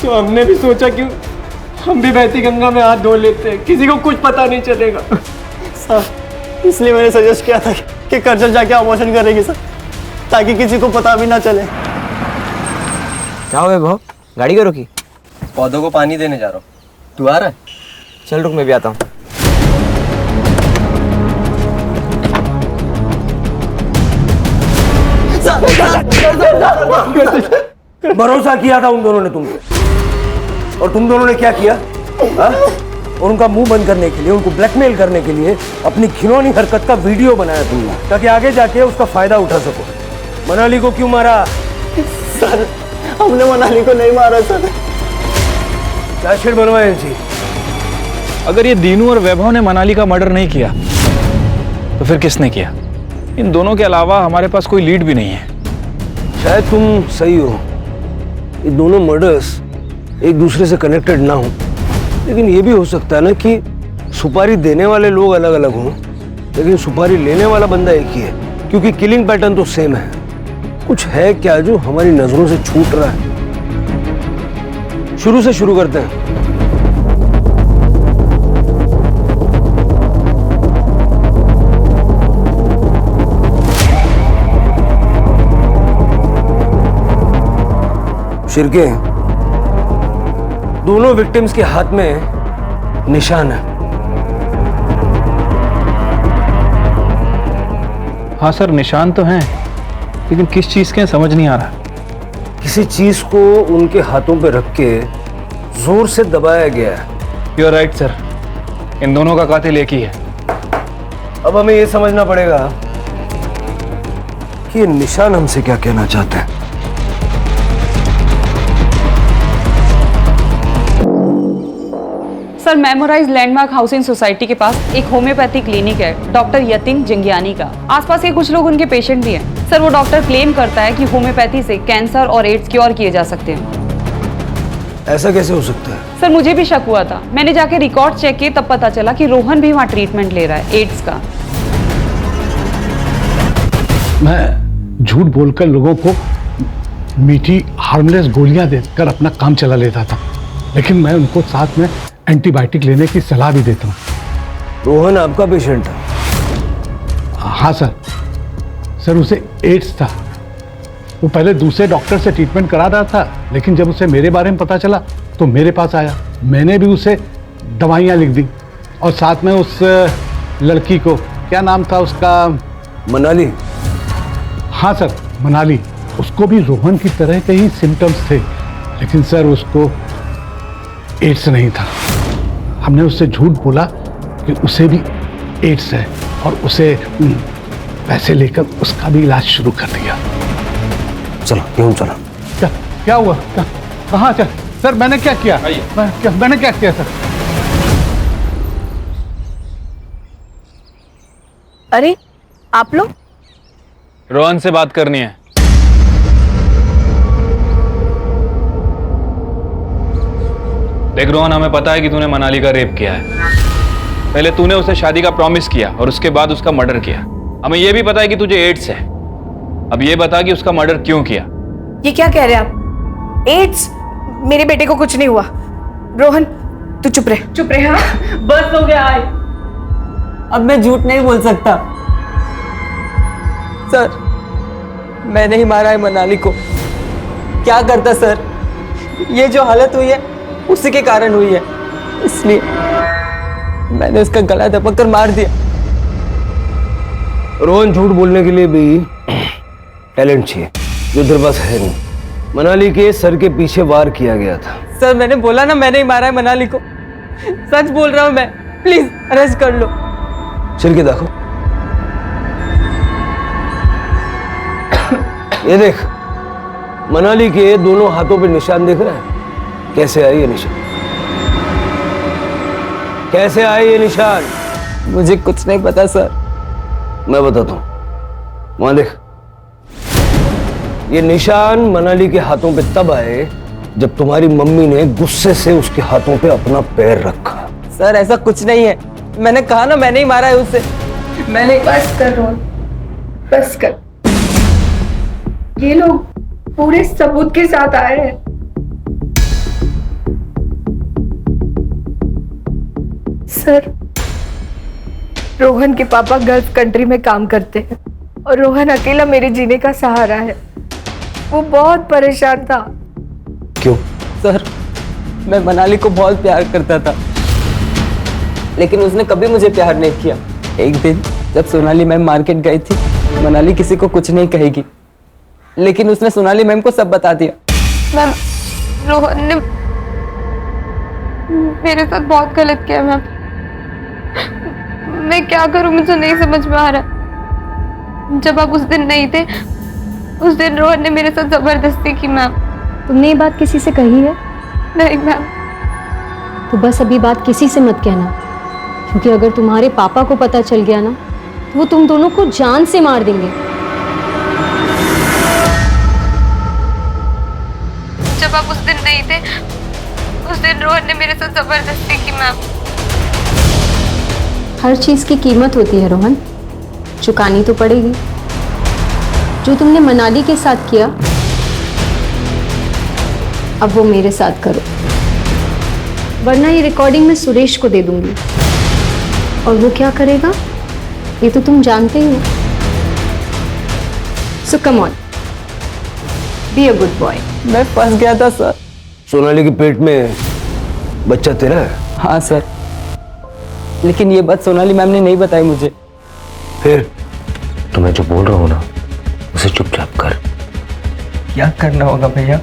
तो हमने भी सोचा कि हम भी बहती गंगा में हाथ धो लेते हैं, किसी को कुछ पता नहीं चलेगा। सर इसलिए मैंने सजेस्ट किया था कि कर्जल जाके अबॉर्शन करेगी सर, ताकि किसी को पता भी ना चले। क्या हुआ भाव, गाड़ी क्यों रुकी? पौधों को पानी देने जा रहा हूँ, तू आ रहा है? चल रुक, मैं भी आता हूँ। भरोसा किया था उन दोनों ने तुम पे, और तुम दोनों ने क्या किया? हा? और उनका मुंह बंद करने के लिए, उनको ब्लैकमेल करने के लिए अपनी घिनौनी हरकत का वीडियो बनाया तुमने, ताकि आगे जाके उसका फायदा उठा सको। मनाली को क्यों मारा? सर हमने मनाली को नहीं मारा सर। क्या शेर बनवाए जी? अगर ये दीनू और वैभव ने मनाली का मर्डर नहीं किया तो फिर किसने किया? इन दोनों के अलावा हमारे पास कोई लीड भी नहीं है। शायद तुम सही हो, ये दोनों मर्डर्स एक दूसरे से कनेक्टेड ना हो, लेकिन ये भी हो सकता है ना कि सुपारी देने वाले लोग अलग अलग हों, लेकिन सुपारी लेने वाला बंदा एक ही है, क्योंकि किलिंग पैटर्न तो सेम है। कुछ है क्या जो हमारी नजरों से छूट रहा है? शुरू से शुरू करते हैं। शिरके, दोनों विक्टिम्स के हाथ में निशान है। हाँ सर, निशान तो हैं, लेकिन किस चीज के हैं समझ नहीं आ रहा। किसी चीज को उनके हाथों पे रख के जोर से दबाया गया है। यू आर राइट सर, इन दोनों का कातिल एक ही है। अब हमें यह समझना पड़ेगा कि ये निशान हमसे क्या कहना चाहते हैं। Sir memorise landmark housing society के पास एक होम्योपैथी क्लिनिक है डॉक्टर यतिन जंगियानी का। आसपास के कुछ लोग उनके पेशेंट भी हैं। सर वो डॉक्टर क्लेम करता है कि होम्योपैथी से कैंसर और एड्स क्योर किए जा सकते हैं। ऐसा कैसे हो सकता है? सर मुझे भी शक हुआ था, मैंने जाके रिकॉर्ड चेक किए, तब पता चला कि रोहन भी वहाँ ट्रीटमेंट ले रहा है एड्स का। मैं झूठ बोलकर लोगों को मीठी हार्मलेस गोलियां देकर अपना काम चला लेता था, लेकिन मैं उनको साथ में एंटीबायोटिक लेने की सलाह भी देता हूँ। रोहन आपका पेशेंट था? हाँ सर उसे एड्स था। वो पहले दूसरे डॉक्टर से ट्रीटमेंट करा रहा था, लेकिन जब उसे मेरे बारे में पता चला तो मेरे पास आया। मैंने भी उसे दवाइयाँ लिख दी और साथ में उस लड़की को, क्या नाम था उसका? मनाली। हाँ सर, मनाली। उसको भी रोहन की तरह के ही सिम्टम्स थे, लेकिन सर उसको एड्स नहीं था। हमने उससे झूठ बोला कि उसे भी एड्स है और उसे पैसे लेकर उसका भी इलाज शुरू कर दिया। चलो क्यों चलो। क्या हुआ? कहाँ चल? सर मैंने क्या किया? मैंने क्या किया सर? अरे आप लोग? रोहन से बात करनी है। देख रोहन, हमें पता है कि तूने मनाली का रेप किया है। पहले तूने उसे शादी का प्रॉमिस किया और उसके बाद उसका मर्डर किया। हमें यह भी पता है कि तुझे एड्स है। अब ये बता कि उसका मर्डर क्यों किया? ये क्या कह रहे हैं आप? एड्स? मेरे बेटे को कुछ नहीं हुआ। रोहन तू चुप रहे। चुप रहे। हाँ बस हो गया। आए अब मैं झूठ नहीं बोल सकता सर, मैंने ही मारा है मनाली को। क्या करता सर, ये जो हालत हुई है उसी के कारण हुई है, इसलिए मैंने उसका गला दबा कर मार दिया। रोहन, झूठ बोलने के लिए भी टैलेंट चाहिए जो तेरे पास है नहीं। मनाली के सर के पीछे वार किया गया था। सर मैंने बोला ना, मैंने ही मारा है मनाली को। सच बोल रहा हूं मैं, प्लीज अरेस्ट कर लो। सिर के देखो, ये देख, मनाली के दोनों हाथों पे निशान दिख रहा है। कैसे आए ये निशान? कैसे आए ये निशान? मुझे कुछ नहीं पता सर। मैं बताता हूं। वहां देख, ये निशान मनाली के हाथों पे तब आए जब तुम्हारी मम्मी ने गुस्से से उसके हाथों पे अपना पैर रखा। सर ऐसा कुछ नहीं है, मैंने कहा ना मैंने ही मारा है उसे। मैंने बस कर रोहन, बस कर। ये लोग पूरे सबूत के साथ आए हैं। सर, रोहन के पापा गल्फ कंट्री में काम करते हैं और रोहन अकेला मेरे जीने का सहारा है। वो बहुत परेशान था। क्यों? सर मैं मनाली को बहुत प्यार करता था, लेकिन उसने कभी मुझे प्यार नहीं किया। एक दिन जब सोनाली मैम मार्केट गई थी, मनाली किसी को कुछ नहीं कहेगी, लेकिन उसने सोनाली मैम को सब बता दिया। मैम, रोहन ने मेरे साथ बहुत गलत किया मैम। मैं क्या करूं, मुझे नहीं समझ में आ रहा। जब आप उस दिन नहीं थे, उस दिन रोहन ने मेरे साथ जबरदस्ती की मैम। तुमने ये बात किसी से कही है? नहीं मैम। तो बस अभी बात किसी से मत कहना, क्योंकि अगर तुम्हारे पापा को पता चल गया ना तो वो तुम दोनों को जान से मार देंगे। जब आप उस दिन नहीं थे, उस दिन रोहन ने मेरे साथ जबरदस्ती की मैम। हर चीज की कीमत होती है रोहन, चुकानी तो पड़ेगी। जो तुमने मनाली के साथ किया, अब वो मेरे साथ करो, वरना ये रिकॉर्डिंग मैं सुरेश को दे दूंगी और वो क्या करेगा ये तो तुम जानते ही हो। So come on, be a good boy. मैं फंस गया था सर। सोनाली के पेट में बच्चा तेरा है? हाँ सर, लेकिन ये बात सोनाली मैम ने नहीं बताई मुझे। फिर? तो मैं जो बोल रहा हूँ ना उसे चुपचाप कर। क्या करना होगा भैया?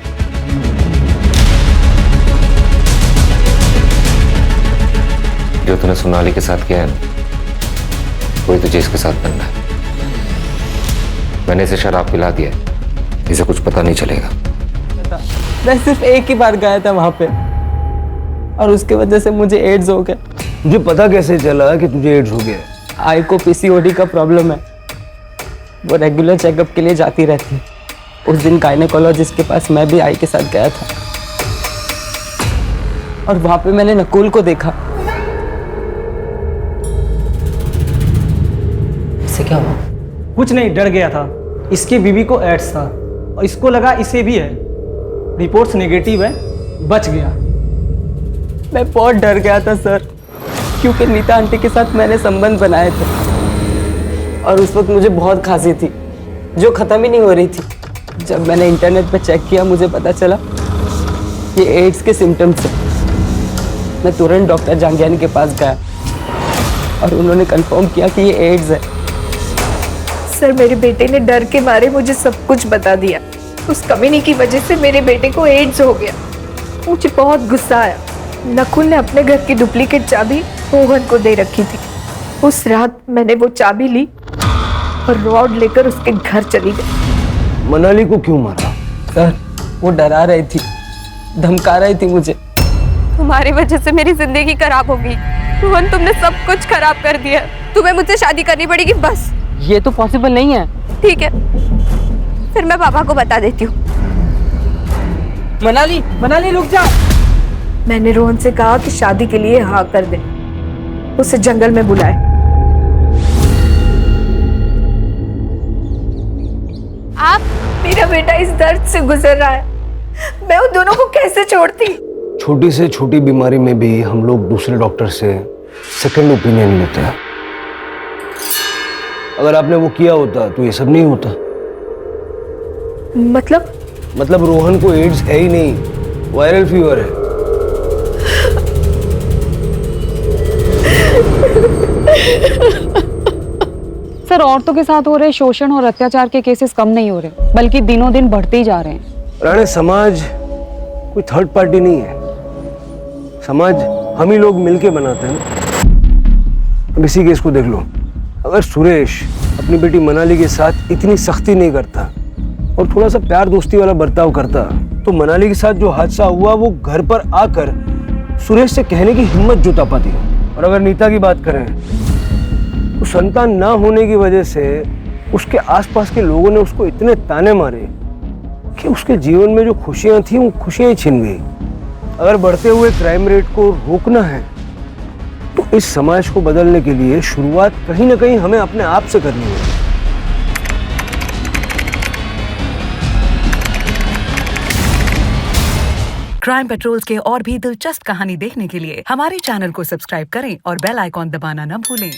जो तूने सोनाली के साथ किया है ना, वही तुझे इसके साथ बनना है। मैंने इसे शराब पिला दिया है, इसे कुछ पता नहीं चलेगा। मैं सिर्फ एक ही बार गया था वहां पे और उसके वजह से मुझे एड्स हो गया। तुझे पता कैसे चला कि तुझे एड्स हो गया? आई को पीसीओडी का प्रॉब्लम है, वो रेगुलर चेकअप के लिए जाती रहती है। उस दिन गायनेकोलॉजिस्ट के पास मैं भी आई के साथ गया था और वहां पे मैंने नकुल को देखा। इससे क्या हुआ? कुछ नहीं, डर गया था। इसकी बीवी को एड्स था और इसको लगा इसे भी है। रिपोर्ट्स नेगेटिव है, बच गया। मैं बहुत डर गया था सर, क्योंकि नीता आंटी के साथ मैंने संबंध बनाए थे और उस वक्त मुझे बहुत खांसी थी जो ख़त्म ही नहीं हो रही थी। जब मैंने इंटरनेट पर चेक किया मुझे पता चला ये एड्स के सिम्टम्स हैं। मैं तुरंत डॉक्टर जांगियानी के पास गया और उन्होंने कंफर्म किया कि ये एड्स है। सर मेरे बेटे ने डर के मारे मुझे सब कुछ बता दिया। उस कमीनी की वजह से मेरे बेटे को एड्स हो गया। मुझे बहुत गुस्सा आया। नकुल ने अपने घर की डुप्लीकेट चाबी रोहन को दे रखी थी। उस रात मैंने वो चाबी ली और रॉड लेकर उसके घर चली गई। मनाली को क्यों मारा? सर वो डरा रही थी, धमका रही थी मुझे। तुम्हारी वजह से मेरी जिंदगी खराब होगी रोहन, तुमने सब कुछ खराब कर दिया। तुम्हें मुझसे शादी करनी पड़ेगी बस। ये तो पॉसिबल नहीं है। ठीक है, फिर मैं पापा को बता देती हूँ। मनाली, मनाली रुक जा। मैंने रोहन से कहा कि शादी के लिए हाँ कर दे, उसे जंगल में बुलाए। आप, मेरा बेटा इस दर्द से गुजर रहा है, मैं उन दोनों को कैसे छोड़ती? छोटी से छोटी बीमारी में भी हम लोग दूसरे डॉक्टर से सेकंड ओपिनियन लेते हैं। अगर आपने वो किया होता तो ये सब नहीं होता। मतलब रोहन को एड्स है ही नहीं, वायरल फीवर है। सर औरतों के साथ हो रहे शोषण और अत्याचार के केसेस कम नहीं हो रहे, बल्कि दिनों दिन बढ़ते ही जा रहे हैं। राणे, समाज कोई थर्ड पार्टी नहीं है। समाज हम ही लोग मिलके बनाते हैं ना। अब इसी केस को देख लो। अगर सुरेश अपनी बेटी मनाली के साथ इतनी सख्ती नहीं करता और थोड़ा सा प्यार दोस्ती वाला बर्ताव करता तो मनाली के साथ जो हादसा हुआ वो घर पर आकर सुरेश से कहने की हिम्मत जुटा पाती। और अगर नीता की बात करें तो संतान ना होने की वजह से उसके आसपास के लोगों ने उसको इतने ताने मारे कि उसके जीवन में जो खुशियां थी वो खुशियां ही छिन गई। अगर बढ़ते हुए क्राइम रेट को रोकना है तो इस समाज को बदलने के लिए शुरुआत कहीं ना कहीं हमें अपने आप से करनी है। क्राइम पेट्रोल्स के और भी दिलचस्प कहानी देखने के लिए हमारे चैनल को सब्सक्राइब करें और बेल आइकॉन दबाना न भूलें।